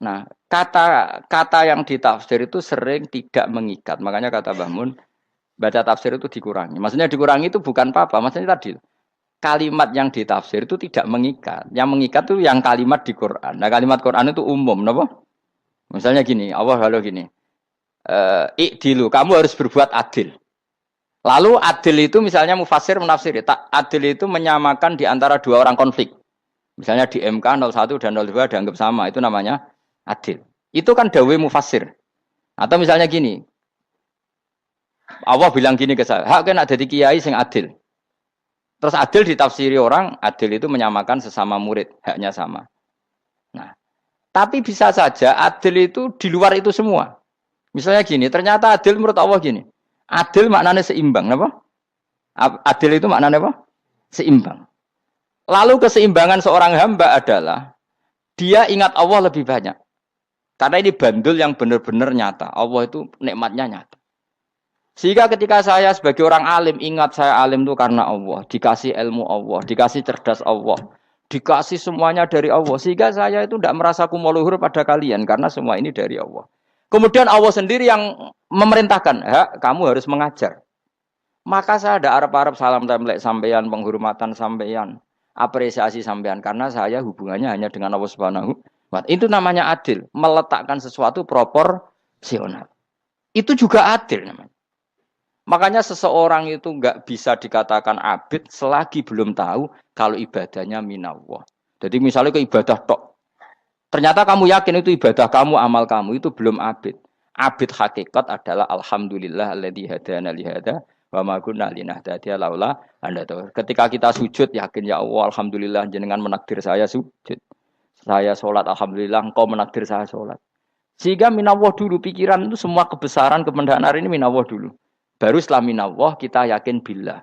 [SPEAKER 1] Nah, kata yang ditafsir itu sering tidak mengikat. Makanya kata Mbah Mun, baca tafsir itu dikurangi. Maksudnya dikurangi itu bukan apa-apa. Maksudnya tadi kalimat yang ditafsir itu tidak mengikat. Yang mengikat itu yang kalimat di Quran. Nah, kalimat Quran itu umum, napa? Misalnya gini, Allah lalu gini. Ikdilu, kamu harus berbuat adil. Lalu adil itu misalnya mufasir menafsiri, adil itu menyamakan di antara dua orang konflik. Misalnya di MK 01 dan 02 dianggap sama, itu namanya adil. Itu kan dawe mufasir. Atau misalnya gini, Allah bilang gini ke saya, hak kan ada di kiai sing adil. Terus adil ditafsiri orang, adil itu menyamakan sesama murid, haknya sama. Nah, tapi bisa saja adil itu di luar itu semua. Misalnya gini, ternyata adil menurut Allah gini. Adil maknanya seimbang, apa? Adil itu maknanya apa? Seimbang. Lalu keseimbangan seorang hamba adalah dia ingat Allah lebih banyak. Karena ini bandul yang benar-benar nyata. Allah itu nikmatnya nyata. Sehingga ketika saya sebagai orang alim ingat saya alim itu karena Allah, dikasih ilmu Allah, dikasih cerdas Allah, dikasih semuanya dari Allah. Sehingga saya itu tidak merasa kumuluhur pada kalian karena semua ini dari Allah. Kemudian Allah sendiri yang memerintahkan, kamu harus mengajar. Maka saya ada arep-arep salam templek sampeyan, penghormatan sampeyan, apresiasi sampeyan karena saya hubungannya hanya dengan Allah Subhanahu wa Ta'ala. Itu namanya adil, meletakkan sesuatu proporsional. Itu juga adil namanya. Makanya seseorang itu enggak bisa dikatakan abid selagi belum tahu kalau ibadahnya minallah. Jadi misalnya ke ibadah tok. Ternyata kamu yakin itu ibadah kamu, amal kamu itu belum abid. Abid hakikat adalah alhamdulillah alladzi hadana li hada wa ma kunna linahtadiya laula anda tahu. Ketika kita sujud yakin ya Allah alhamdulillah jenengan menakdir saya sujud. Saya salat alhamdulillah engkau menakdir saya salat. Sehingga minallah dulu pikiran itu semua kebesaran kemendahan ini minallah dulu. Baru setelah minallah kita yakin billah.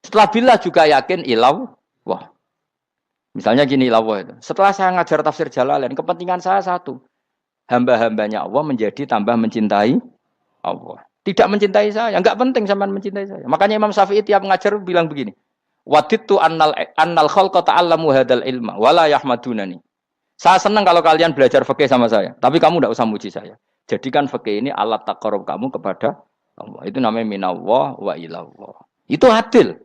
[SPEAKER 1] Setelah billah juga yakin ilallah. Misalnya gini Allah itu. Setelah saya ngajar tafsir Jalalain, kepentingan saya satu. Hamba-hambanya Allah menjadi tambah mencintai Allah. Tidak mencintai saya. Enggak penting sampean mencintai saya. Makanya Imam Syafi'i tiap ngajar bilang begini. Wadittu annal khalqa ta'allamu hadal ilma wala yahmadunani. Saya senang kalau kalian belajar fikih sama saya. Tapi kamu tidak usah muji saya. Jadikan fikih ini alat taqarrub kamu kepada Allah. Itu namanya minallah wa ilallah. Itu adil.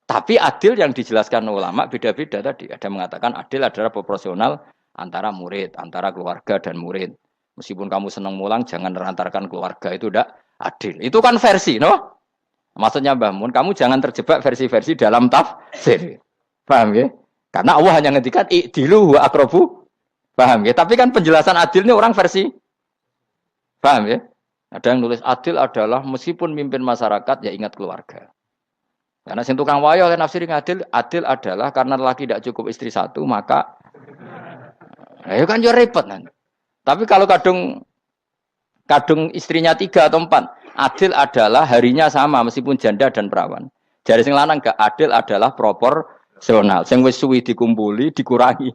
[SPEAKER 1] Tapi adil yang dijelaskan ulama beda-beda tadi. Ada mengatakan adil adalah proporsional antara murid, antara keluarga dan murid. Meskipun kamu senang mulang, jangan merantarkan keluarga. Itu tidak adil. Itu kan versi, no? Maksudnya Mbah Mun, kamu jangan terjebak versi-versi dalam tafsir. Paham ya? Karena Allah hanya ngendikan i'dilu wa aqrabu. Paham ya? Tapi kan penjelasan adilnya orang versi. Paham ya? Ada yang nulis adil adalah meskipun mimpin masyarakat, ya ingat keluarga. Karena sing tukang wayo oleh nafsiri adil adalah karena laki tidak cukup istri satu, maka ayo kan yo repot nanti. Tapi kalau kadung istrinya 3 atau 4, adil adalah harinya sama meskipun janda dan perawan. Jari sing lanang gak adil adalah proporsional. Sing wis suwi dikumpuli dikurangi.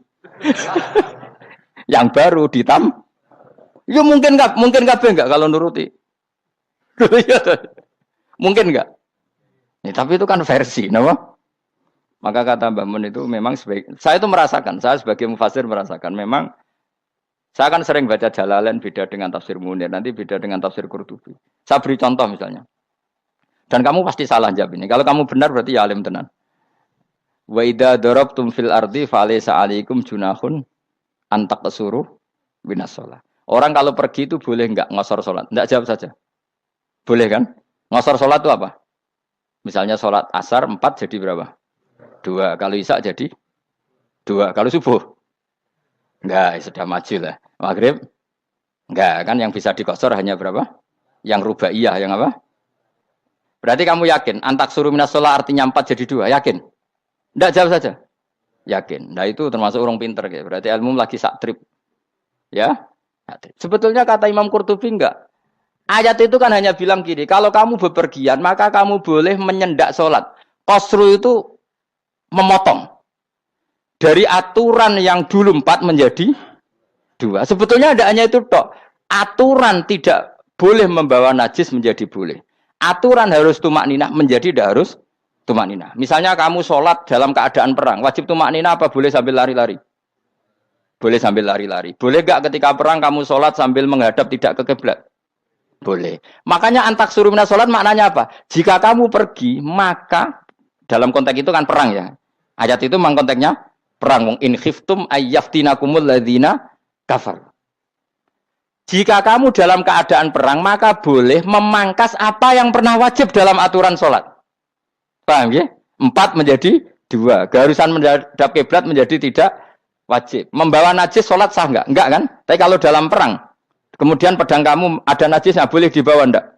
[SPEAKER 1] Yang baru ya mungkin kabeh enggak kalau nuruti. Mungkin enggak? Ya, tapi itu kan versi, kenapa? Maka kata Mbak Mun itu memang saya itu merasakan, saya sebagai mufasir merasakan memang saya kan sering baca Jalalain beda dengan tafsir Munir, nanti beda dengan tafsir Qurtubi. Saya beri contoh misalnya. Dan kamu pasti salah jawab ini. Kalau kamu benar berarti ya alim tenan. Wa idza darabtum fil ardi falaysa 'alaikum junahun an taqsuru binas shalah. Orang kalau pergi itu boleh enggak ngosor salat? Enggak, jawab saja. Boleh kan? Ngosor salat itu apa? Misalnya sholat asar 4 jadi berapa? 2. Kalau isya jadi 2. Kalau subuh? Enggak, sudah maju lah. Maghrib? Enggak, kan yang bisa dikosor hanya berapa? Yang rubaiyah, yang apa? Berarti kamu yakin? Antak suruh minas sholat artinya 4 jadi 2, yakin? Ndak jawab saja. Yakin. Nah itu termasuk orang pinter ya. Berarti ilmu lagi sak trip. Ya. Sebetulnya kata Imam Qurtubi enggak. Ayat itu kan hanya bilang gini, kalau kamu bepergian maka kamu boleh menyendak sholat. Qasru itu memotong. Dari aturan yang dulu 4 menjadi 2. Sebetulnya tidak hanya itu tok. Aturan tidak boleh membawa najis menjadi boleh. Aturan harus tumak ninah menjadi tidak harus tumak ninah. Misalnya kamu sholat dalam keadaan perang, wajib tumak ninah apa boleh sambil lari-lari? Boleh sambil lari-lari. Boleh gak ketika perang kamu sholat sambil menghadap tidak ke kiblat? Boleh. Makanya antak suruh minas sholat maknanya apa? Jika kamu pergi, maka dalam konteks itu kan perang ya. Ayat itu memang konteksnya perang. In khiftum ayyaftinakumul ladzina kafar. Jika kamu dalam keadaan perang, maka boleh memangkas apa yang pernah wajib dalam aturan sholat. Paham ya? 4 menjadi 2. Keharusan menghadap kiblat menjadi tidak wajib. Membawa najis sholat sah enggak? Enggak kan? Tapi kalau dalam perang, kemudian pedang kamu ada najisnya, boleh dibawa enggak?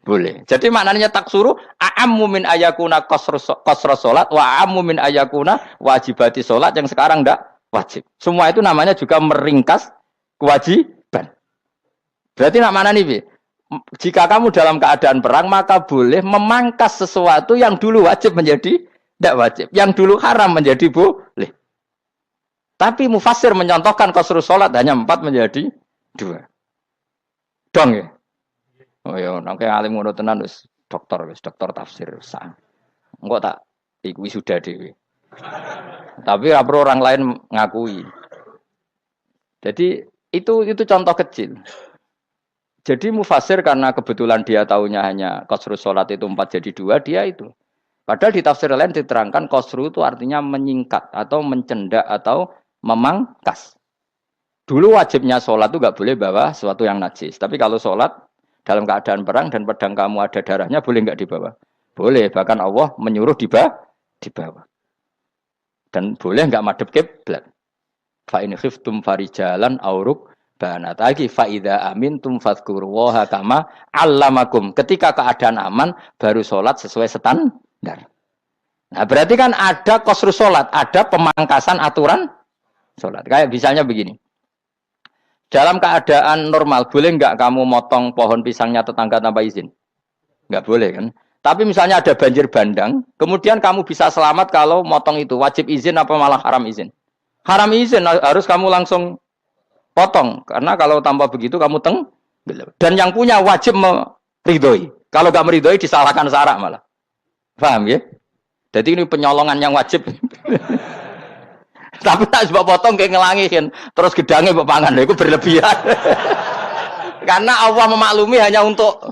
[SPEAKER 1] Boleh. Jadi maknanya taksuru, a'ammu min ayakuna qasra sholat, wa a'ammu min ayakuna wajibati sholat yang sekarang enggak wajib. Semua itu namanya juga meringkas kewajiban. Berarti nak mana nih, Bi? Jika kamu dalam keadaan perang, maka boleh memangkas sesuatu yang dulu wajib menjadi tidak wajib. Yang dulu haram menjadi boleh. Tapi mufassir menyontohkan qasru sholat hanya 4 menjadi 2. Dong ya? Oh ya, nangke alim ngono tenan wis dokter tafsir sah. Engko tak iku sudah dhewe. Tapi ora perlu orang lain ngakui. Jadi itu contoh kecil. Jadi mufasir karena kebetulan dia tahunya hanya qasru sholat itu 4 jadi 2, dia itu. Padahal di tafsir lain diterangkan qasru itu artinya menyingkat atau mencendak atau memangkas. Dulu wajibnya sholat itu nggak boleh bawa sesuatu yang najis. Tapi kalau sholat dalam keadaan perang dan pedang kamu ada darahnya, boleh nggak dibawa? Boleh. Bahkan Allah menyuruh dibawa. Dan boleh nggak madhep kiblat. Fa in khiftum farijalan auruk banat lagi faida amintum fadzkurullaha kama allamakum. Ketika keadaan aman baru sholat sesuai standar. Nah berarti kan ada qasru sholat, ada pemangkasan aturan sholat. Kayak misalnya begini. Dalam keadaan normal boleh nggak kamu motong pohon pisangnya tetangga tanpa izin? Nggak boleh kan? Tapi misalnya ada banjir bandang, kemudian kamu bisa selamat kalau motong itu wajib izin apa malah haram izin? Haram izin, harus kamu langsung potong, karena kalau tanpa begitu kamu dan yang punya wajib meridhoi. Kalau nggak meridhoi disalahkan syarak malah. Paham ya? Jadi ini penyolongan yang wajib. Tapi tak sebab potong kayak ngelangihin, terus gedangnya mbok pangan, itu berlebihan. Karena Allah memaklumi hanya untuk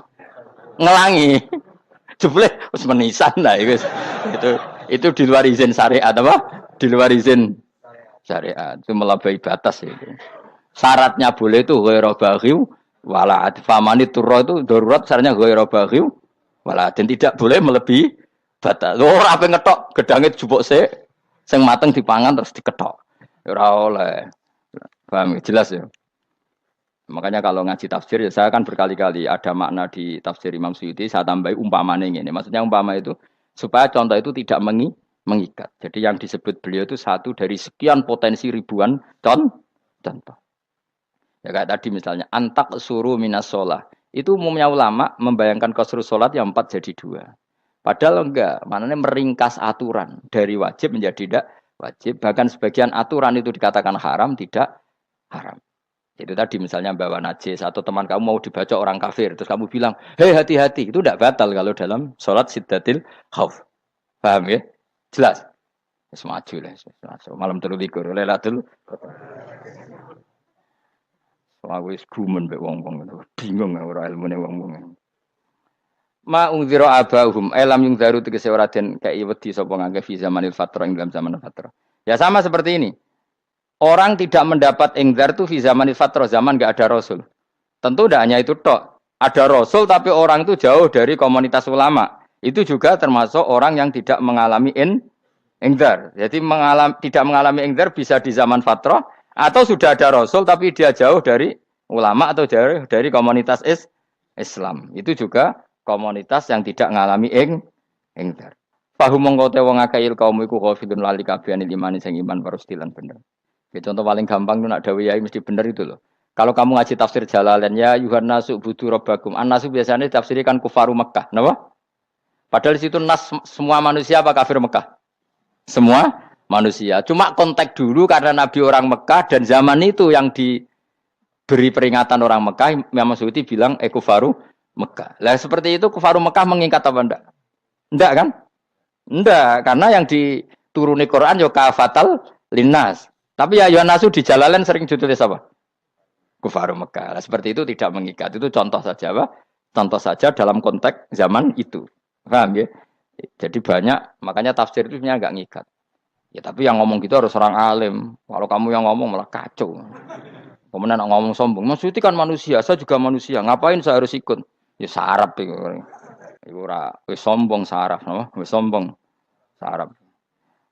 [SPEAKER 1] ngelangi. Jebule wis menisan lah itu di luar izin syariat apa? Di luar izin syariat. Itu melampaui batas itu. Syaratnya boleh itu ghairu baghiw wala adfamani turra itu darurat syaratnya ghairu baghiw wala dan tidak boleh melebihi batas. Ora ape ngetok gedange jupuk sik sing mateng dipangan terus diketok. Ora oleh. Paham jelas ya. Makanya kalau ngaji tafsir ya saya kan berkali-kali ada makna di tafsir Imam Suyuti saya tambahi umpamane ngene. Maksudnya umpama itu supaya contoh itu tidak mengikat. Jadi yang disebut beliau itu satu dari sekian potensi ribuan contoh. Ya kayak tadi misalnya antak suruh minas sholah. Itu umumnya ulama membayangkan qasru sholat yang 4 jadi 2. Padahal enggak, maknanya meringkas aturan dari wajib menjadi tidak wajib. Bahkan sebagian aturan itu dikatakan haram, tidak haram. Itu tadi misalnya bawa najis atau teman kamu mau dibaca orang kafir, terus kamu bilang, hei hati-hati, itu tidak batal kalau dalam sholat siddatil khauf. Paham ya? Jelas? Semaju lah. Malam terlikur, lelatul. Soalnya wis gumen mbek wong-wong bingung ora ilmune wong-wong. Ma ungzira abahum elam yung daru tegese ora den kei wedi sapa ngangge fi zamanil fatrah ing dalam zaman fatrah. Ya sama seperti ini. Orang tidak mendapat ingzar itu fi zamanil fatrah, zaman enggak ada rasul. Tentu tidak hanya itu tok. Ada rasul tapi orang itu jauh dari komunitas ulama. Itu juga termasuk orang yang tidak mengalami ingzar. Jadi tidak mengalami ingzar bisa di zaman fatrah atau sudah ada rasul tapi dia jauh dari ulama atau jauh dari komunitas Islam. Itu juga komunitas yang tidak mengalami ingzar. Fahum mongko te wong akeh kaum iku ghafidun lali kabehane iman sing iman parustilan bener. Ya, contoh paling gampang itu nak dawuh yai mesti bener itu loh. Kalau kamu ngaji tafsir Jalalain ya Yuhanna subudu rabbakum. An-nasu biasanya tafsirnya kan kufaru Mekah, napa? Padahal di situ nas semua manusia apa kafir Mekah? Semua manusia. Cuma konteks dulu karena Nabi orang Mekah dan zaman itu yang diberi peringatan orang Mekah, Imam Suyuti bilang kufaru Mekah. Lah seperti itu kufaru Mekah mengikat apa enggak? Enggak kan? Enggak, karena yang dituruni Quran yo kafatal linnas. Tapi ya Yohanasu di Jalalain sering ditulis apa? Kufaru Mekah. Nah, seperti itu tidak mengikat. Itu contoh saja, Pak. Contoh saja dalam konteks zaman itu. Paham ya? Jadi banyak, makanya tafsir itu sebenarnya enggak ngikat. Ya tapi yang ngomong gitu harus orang alim. Kalau kamu yang ngomong malah kacau. Kemudian ngomong sombong. Mas Suti kan manusia, saya juga manusia. Ngapain saya harus ikut? Ya sarap itu. Iku ora wis sombong saraf, no? Wis sombong saraf.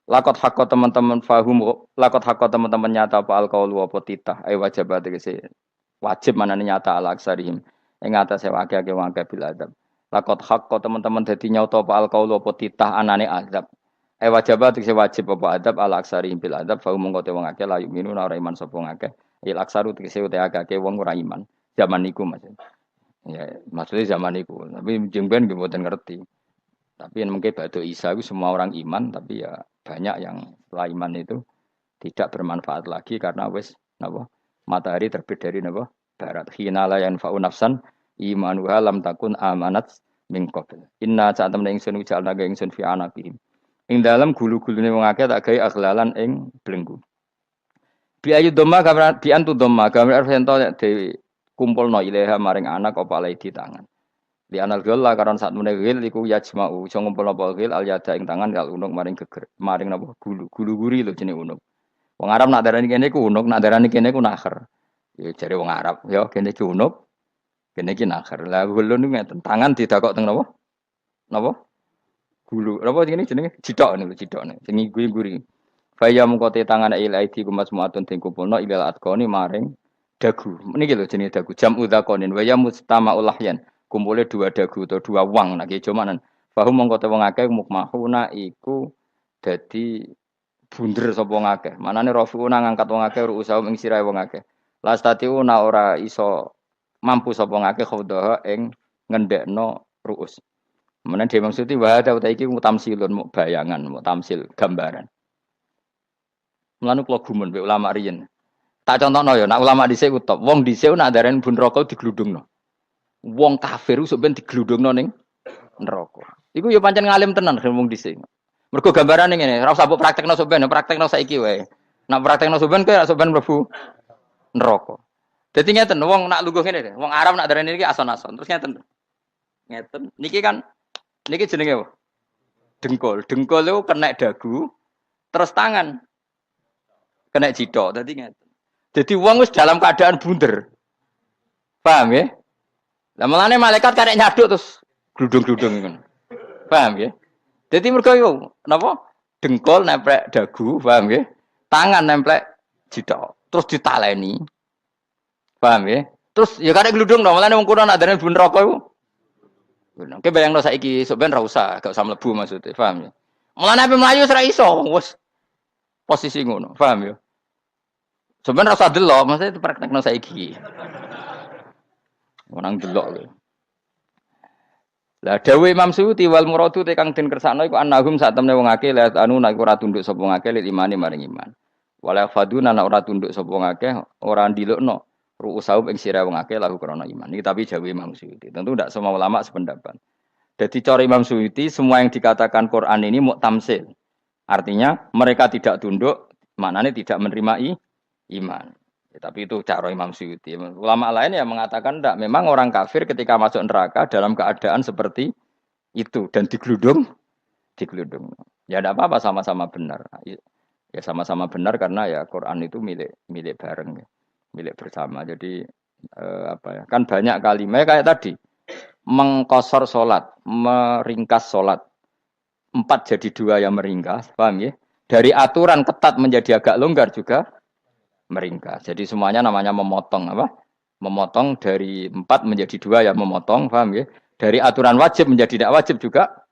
[SPEAKER 1] Lakot hakko teman-teman fahum, lakot hakko teman-teman nyata apa alkaulu apa titah, wajib tegese wajib manane nyata ala aksarihim. Ing atase akeh-akeh wong akeh bil adab. Lakot hakko teman-teman dadi nyata apa alkaulu apa titah anane azab. Wajib tegese wajib apa adab ala aksarihim bil adab, fahum mongko te wong akeh layu minu ora iman sapa wong akeh. Il aksaru tegese te akeh wong ora iman. Zaman niku Mas. Ya, maksudnya zaman niku. Tapi jengben nggih mboten ngerti. Tapi yang mungkin Batu Isa itu semua orang iman, tapi ya banyak yang setelah iman itu tidak bermanfaat lagi karena wes napa matahari terbit dari napa barat. Hina la yanfa'u nafsan imanuha lam takun amanat min qabl. Inna saat temen ingsun ucal naga ingsun fi anaqihim. Ing dalam gulu-gulune wong akeh tak gawe aghlalan ing belenggu. Bi ayu dhamma gambar bi antu dhamma gambar ento dewi kumpulno ilaha maring anak apa alai di tangan. Di anal gil lah karena saat menegil iku yajma'u iso ngumpul napa gil al yada ing tangan kal unuk maring geger maring napa gulu guri lho jenenge unuk. Wong Arab nak darani kene iku unuk, nak darani kene iku nakher. Ya jare wong Arab, ya kene iki unuk, kene iki nakher. Lah gulun niku ngeten, tangan didakok teng napa? Napa? Gulu. Napa jenenge cidok niku cidokne. Sing guri. Faya mengkote tangan ilaidi kumas muatun ting kumpulno ilal atqoni maring dagu. Niki lho jenenge dagu jam udzakonin wa ya mustama'ul lahyan. Kumpulnya dua dagu atau dua wang nak cumanan bahum mongko te wong akeh mukmahuna iku dadi bunder sapa wong akeh manane rafiuna ngangkat wong akeh ruusaum ing sirahe wong akeh lastatina ora iso mampu sapa wong akeh khodaha ing ngendekno ruus menen dhewe maksudi wa ada uta iki mutamsilun mu bayangan mu tamsil gambaran mulane kula gumun be ulama riyen tak contohno ya nak ulama dhisik ku top wong dhisik nak darani bun rokok digludungno. Wong kafir sok ben digludungno ning neraka. Iku ya pancen ngalim tenan wong dhisik. Mergo gambarane ngene, ora usah mbok praktekno sok ben, praktekno saiki wae. Nek praktekno sok ben kowe sok ben mlebu neraka. Dadi ngeten, wong nak lungguh ngene, wong Arab nak darani iki ason-ason. Terus ngeten. Ngeten. Niki kan niki jenenge apa? Dengkul. Dengkul itu kena dagu, terus tangan kena cidok. Dadi ngeten. Jadi wong wis dalam keadaan bunder. Paham ya? Lah melane malaikat karek nyaduk terus gludung-gludung ngono. Paham ya? Dadi mergo yo napa? Dengkul nemplek dagu, paham ya? Tangan nemplek cidok. Terus ditaleni. Paham ya? Terus ya karek gludung dong, melane wong kuno nak darane bun neraka iku. Oke bayangno saiki sok ben ra usah, gak usah mlebu maksudnya, paham ya? Mulane ape mlayu ora iso, wis posisi ngono, paham ya? Sebenarnya rasa delok, maksudnya itu praktekno saiki. Orang delok lho. Lah dawuh Imam Suyuti wal muradu te kang den kersakno iku annahum sak temne wong akeh la anu nek ora tunduk sapa wong akeh lil imani maring iman. Wala faduna nek ora tunduk sapa wong akeh ora ndilukno ru'usaum ing sira wong akeh lahu krana iman. Iki tapi dawuh Imam Suyuti. Tentu tidak semua ulama sependapat. Jadi cara Imam Suyuti semua yang dikatakan Quran ini mu'tamsil. Artinya mereka tidak tunduk, maknanya tidak menerima iman. Ya, tapi itu cara Imam Suyuti. Ulama lain yang mengatakan tidak. Memang orang kafir ketika masuk neraka dalam keadaan seperti itu dan digeludung. Ya tidak apa-apa sama-sama benar. Ya sama-sama benar karena ya Quran itu milik bareng, ya. Milik bersama. Jadi apa ya? Kan banyak kalimat kayak tadi mengkosor solat, meringkas solat. 4 jadi 2 yang meringkas, paham ya? Dari aturan ketat menjadi agak longgar juga meringkas. Jadi semuanya namanya memotong apa? Memotong dari 4 menjadi 2 ya memotong, paham ya? Dari aturan wajib menjadi tidak wajib juga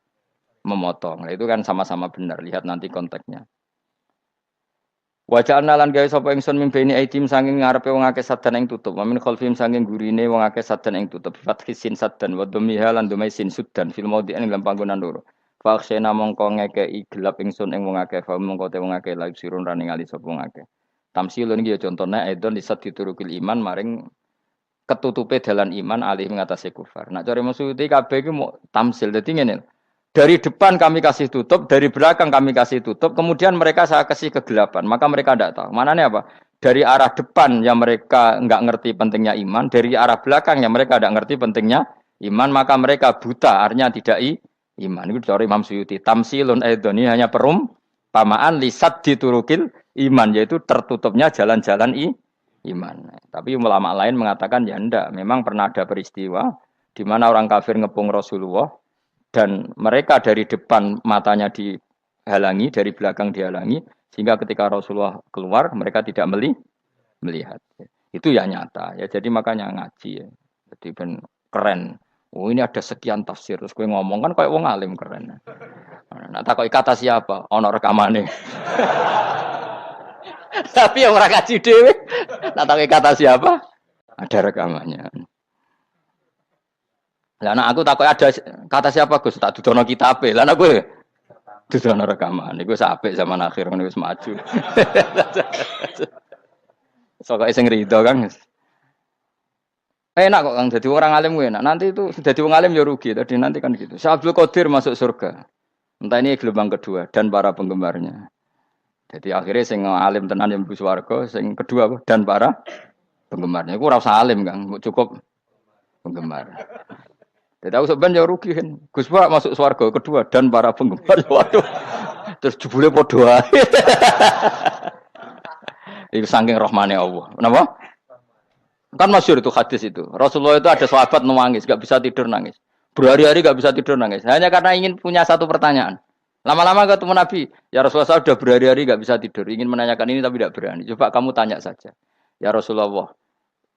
[SPEAKER 1] memotong. Nah, itu kan sama-sama benar. Lihat nanti konteksnya. Wajah lan gawe sapa ingsun mimpeni aitim sanging ngarepe wong akeh sadan ing tutup. Wa min khalfim sanging gurine wong akeh sadan ing tutup. Fathisin sadan wa dhamiha lan dhumai sin sudan fil maudhi'in ing dalam panggonan loro. Fakhsena mongko ngekeki gelap ingsun ing wong akeh fa mongko te wong akeh laib sirun rani ngali sapa wong akeh. Tamsilun iki ya contone aidon lisat diturukil iman maring ketutupe dalan iman alih mengatasi kufar. Nak cari maksudnya kabeh iki mau tamsil. Dadi ngene. Dari depan kami kasih tutup, dari belakang kami kasih tutup, kemudian mereka saya kasih kegelapan. Maka mereka tidak tahu. Mananya apa? Dari arah depan yang mereka enggak ngerti pentingnya iman, dari arah belakang yang mereka tidak ngerti pentingnya iman, maka mereka buta, artinya tidak iman. Itu dari Imam Suyuti. Tamsilun aidoni hanya perumpamaan lisat diturukil iman, yaitu tertutupnya jalan-jalan iman. Tapi ulama lain mengatakan ya enggak. Memang pernah ada peristiwa di mana orang kafir ngepung Rasulullah, dan mereka dari depan matanya dihalangi, dari belakang dihalangi, sehingga ketika Rasulullah keluar mereka tidak melihat. Itu ya nyata. Ya jadi makanya ngaji ya. Jadi ben keren. Oh ini ada sekian tafsir. Terus gue ngomong kan kayak wong alim keren. Nah takoi kata siapa? Ono rekamane. Tapi yang ora ngaji dhewe. Nah takoi kata siapa? Ada rekamannya. Lah anak aku takut ada kata siapa Gus tak dudono kitabe. Lah anak gue dudono rekaman. Iku apik zaman akhir ngono wis maju. Sokoke sing rido Kang. Enak kok Kang dadi orang alim gue enak. Nanti itu dadi wong alim ya rugi. Tadi nanti kan gitu. Syekh Abdul Qadir masuk surga. Entah ini gelombang kedua dan para penggemarnya. Jadi akhirnya sing alim tenan yang mlebu swarga, sing kedua dan para penggemarnya. Iku ora usah alim Kang, cukup penggemar. Jadi aku sebenarnya rugi kan. Gus Pak masuk swarga kedua dan para penggemar. Waduh. Terus jebule padha ae. Iku saking rahmane Allah. Kenapa? Kan masyhur itu hadis itu. Rasulullah itu ada sahabat nangis, enggak bisa tidur nangis. Berhari-hari enggak bisa tidur nangis. Hanya karena ingin punya satu pertanyaan. Lama-lama ketemu Nabi, ya Rasulullah saya sudah berhari-hari enggak bisa tidur, ingin menanyakan ini tapi tidak berani. Coba kamu tanya saja. Ya Rasulullah,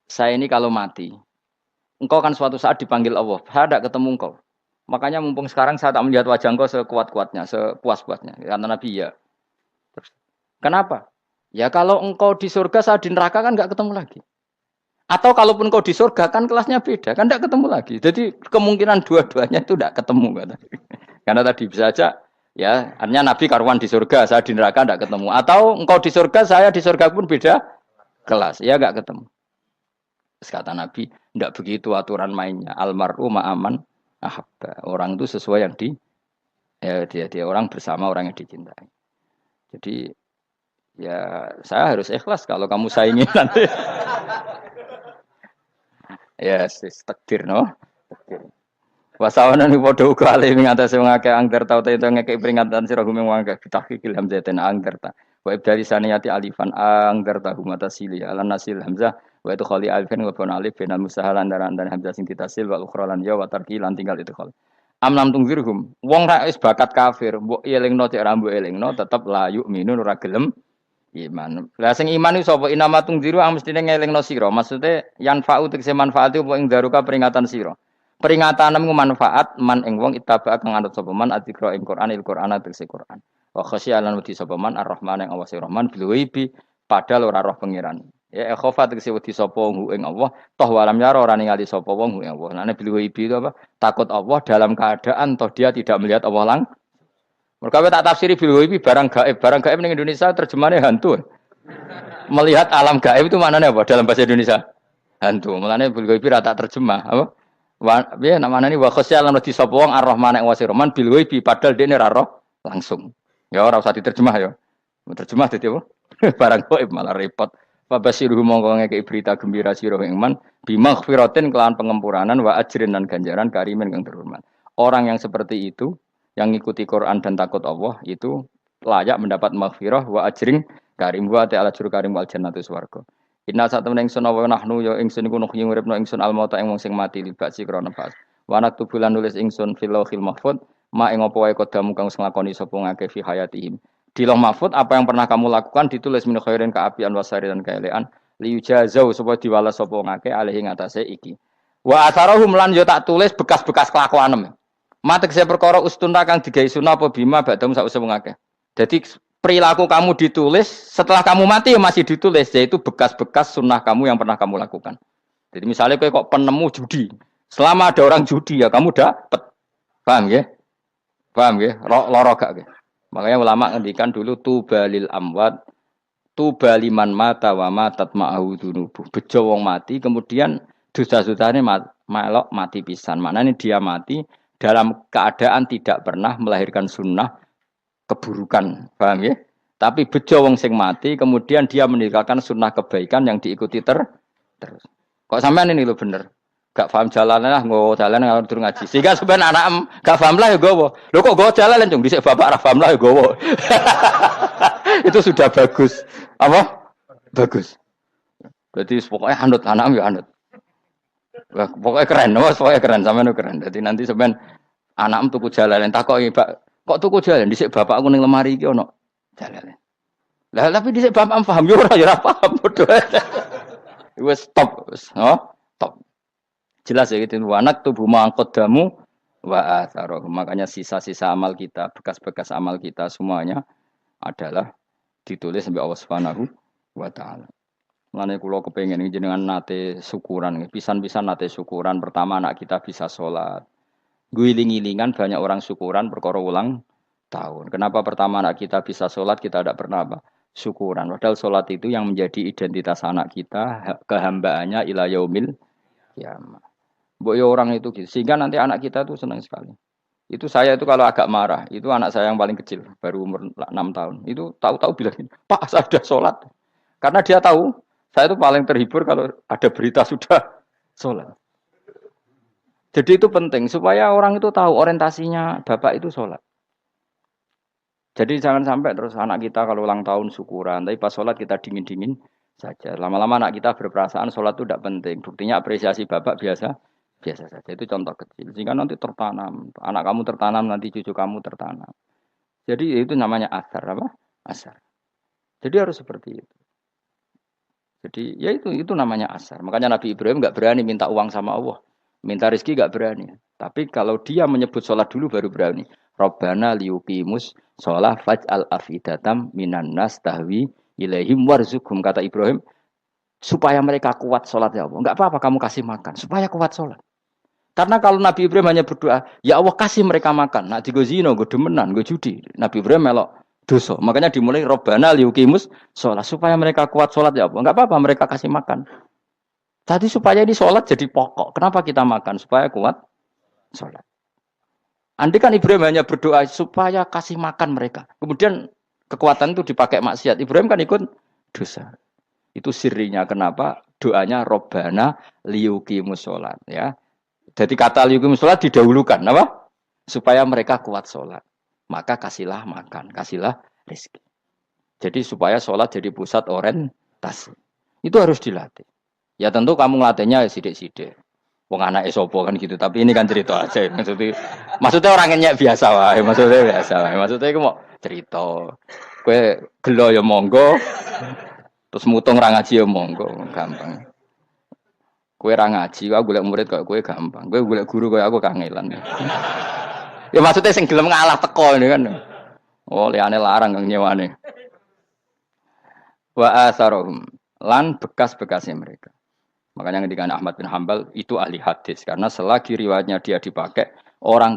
[SPEAKER 1] saya ini kalau mati, engkau kan suatu saat dipanggil Allah. Saya tidak ketemu engkau. Makanya mumpung sekarang saya tak melihat wajah engkau sekuat-kuatnya, sepuas-puasnya. Kata Nabi ya. Terus, kenapa? Ya kalau engkau di surga, saya di neraka kan enggak ketemu lagi. Atau kalaupun engkau di surga kan kelasnya beda, kan enggak ketemu lagi. Jadi kemungkinan dua-duanya itu enggak ketemu. Kata. Karena tadi bisa aja, ya artinya Nabi karuan di surga, saya di neraka enggak ketemu. Atau engkau di surga, saya di surga pun beda kelas. Ya enggak ketemu. Kata Nabi, tidak begitu aturan mainnya. Almar'u ma'aman ahabba. Orang itu sesuai yang dia orang bersama orang yang dicintai. Jadi ya saya harus ikhlas kalau kamu saingi nanti. Yes, takdir no. Takdir. Wasawana ni padha uga ale ing atase wong akeh angger tau te ngekek peringatan sira gumeng wong akeh tahqiqil hamzatain angger ta. Wa ibdali saniyati alifan angger ta humata sili ala nasil hamzah wa itu khali alifan wa pun alif binal musahalan dan hamzah sing ditasil wal ukhra lan ya wa tarki lan tinggal itu khol. Amlam tungzirhum wong ra wis bakat kafir mbok elingno cek ra mbok elingno tetep la yu'minun ora gelem iman. Lah sing iman iku sapa inama tungziru mestine ngelingno sira. Maksude yan fa'u tegese manfaat iku ing daruka peringatan sira. Peringatan nemu manfaat man ing wong ittaba kang anut sapa man adzikra ing Quran tegese Quran. Wa khasyalan wedi sapa man ar-Rahman ing Allah Rahman bil ghaibi padahal ora roh pangeran. Ya khofa tegese wedi sapa wong ing Allah toh walam yara ora ningali sapa wong ing Allah. Nane bil ghaibi itu apa? Takut Allah dalam keadaan toh dia tidak melihat Allah langsung. Mereka tak tafsiri bil ghaibi barang gaib. Barang gaib ning Indonesia terjemahannya hantu. Melihat alam gaib itu maknanya apa dalam bahasa Indonesia? Hantu. Mulane bil ghaibi rata terjemah apa? Ya namanya ini wa khosyal lan di sapa wong ar-Rahman ing wasi Rahman bil ghaibi padahal dene ra roh langsung. Ya ora usah diterjemah ya. Terjemah dadi apa? Barang gaib malah repot. Fa basiruhu mongko ngekeki berita gembira sira ing man bimaghfiratin kelawan pengempuranan wa ajrin lan ganjaran karimin kang terhormat. Orang yang seperti itu yang ngikuti Quran dan takut Allah itu layak mendapat maghfirah wa ajrin karim wa ta'ala juru karim wal jannatu swarga. Inna satamna ingsun wa nahnu ya ingsun iku nuhyi uripna ingsun almauta ing wong sing mati libasi krana pas. Wa naktubulan nulis ingsun fil lauhil mahfuz ma ing apa wae kodamu kang nglakoni sapa ngake fi hayatihim. Di lauh mahfuz apa yang pernah kamu lakukan ditulis min khairin kaapian wasari dan kaelean liujazau supaya diwales sapa ngake alih ing atase iki. Wa atharahum lan yo tak tulis bekas-bekas kelakuanem. Matek saya perkara ustunta kang digawe sunah apa bima badam sause wong akeh. Jadi perilaku kamu ditulis, setelah kamu mati ya masih ditulis, yaitu bekas-bekas sunnah kamu yang pernah kamu lakukan. Jadi misalnya kayak kok penemu judi, selama ada orang judi ya kamu dapat, paham ya? Paham ya? Loro gak ya? Makanya ulama ngendikan dulu tubalil amwat, tubaliman mata wa matat ma'ahu dunubuh. Bejo wong mati, kemudian dosa-dosanya melok mati pisan. Maknanya dia mati dalam keadaan tidak pernah melahirkan sunnah keburukan, paham ya? Tapi bejo wong sing mati, kemudian dia meninggalkan sunnah kebaikan yang diikuti terus. Kok sampean ini lo bener? Gak paham jalan lah, nggo jalan ngalor turun ngaji. Sehingga sebenarnya anak gak paham lah ya gowo. Lo kok gowo jalan cung dhisik bapak ra paham lah ya gowo. Itu sudah bagus. Apa? Bagus. Berarti pokoknya anut anak ya anut. Wah, pokoknya keren, pokoknya keren sampean keren. Jadi nanti sampean anak tuku jalan takoki, Pak, kok tuku jalan dhisik bapak aku ning lemari iki ono jalan. Lah tapi dhisik bapak paham yo ora paham padha. Wes stop, stop. Jelas ya gitu. Wanak tubuh mangkot damu wa atharoh. Makanya sisa-sisa amal kita, bekas-bekas amal kita semuanya adalah ditulis sampai Allah Subhanahu wa taala. Mulane kula kepengin jenengan nate syukuran, pisan-pisan nate syukuran. Pertama anak kita bisa sholat. Guling-gilingan banyak orang syukuran perkara ulang tahun. Kenapa pertama anak kita bisa sholat, kita tidak pernah apa? Syukuran. Padahal sholat itu yang menjadi identitas anak kita, kehambaannya ila yaumil kiamah. Mbok ya orang itu gitu. Sehingga nanti anak kita tuh senang sekali. Itu saya itu kalau agak marah, itu anak saya yang paling kecil, baru umur 6 tahun. Itu tahu-tahu bilang, "Pak, saya sudah sholat." Karena dia tahu, saya itu paling terhibur kalau ada berita sudah sholat. Jadi itu penting, supaya orang itu tahu orientasinya bapak itu sholat. Jadi jangan sampai terus anak kita kalau ulang tahun syukuran, tapi pas sholat kita dingin-dingin saja. Lama-lama anak kita berperasaan sholat itu tidak penting. Buktinya apresiasi bapak biasa saja. Itu contoh kecil. Sehingga nanti tertanam. Anak kamu tertanam, nanti cucu kamu tertanam. Jadi itu namanya asar, apa? Asar. Jadi harus seperti itu. Jadi ya itu namanya asar. Makanya Nabi Ibrahim nggak berani minta uang sama Allah. Minta rezeki nggak berani. Tapi kalau dia menyebut sholat dulu baru berani. Rabbana liyuqimus sholah faj'al afidatam minan nas tahwi ilaihim warzuqhum, kata Ibrahim, supaya mereka kuat sholat ya Allah. Enggak apa-apa kamu kasih makan, supaya kuat sholat. Karena kalau Nabi Ibrahim hanya berdoa, ya Allah kasih mereka makan. Nah di zina, gue demenan, gue judi. Nabi Ibrahim melok dosa. Makanya dimulai Rabbana liyuqimus sholah, supaya mereka kuat sholat ya Allah. Enggak apa-apa mereka kasih makan. Tadi supaya di sholat jadi pokok. Kenapa kita makan? Supaya kuat sholat. Andai kan Ibrahim hanya berdoa supaya kasih makan mereka. Kemudian kekuatan itu dipakai maksiat. Ibrahim kan ikut dosa. Itu sirinya kenapa doanya Robbana liyuqimus sholat. Ya. Jadi kata liyuqimus sholat didahulukan. Apa? Supaya mereka kuat sholat. Maka kasihlah makan. Kasihlah rezeki. Jadi supaya sholat jadi pusat orientasi. Itu harus dilatih. Ya tentu kamu ngelatihnya sidik-sidik. Wong anak esopo kan gitu, tapi ini kan cerita aja. Maksudnya orang nyek biasa wae, maksudnya biasa wae. Maksudnya iku mau cerita. Kowe gelo ya monggo. Terus mutung ra ngaji ya monggo, gampang. Kowe ra ngaji, aku golek murid kok kowe gampang. Kowe golek guru koyo aku kangelan. Ya maksudnya sing gelem ngalah teko ini kan. Oh, liyane larang kang nyewane. Wa asarohum lan bekas-bekasnya mereka. Makanya ketika Ahmad bin Hambal itu ahli hadis karena selagi riwayatnya dia dipakai orang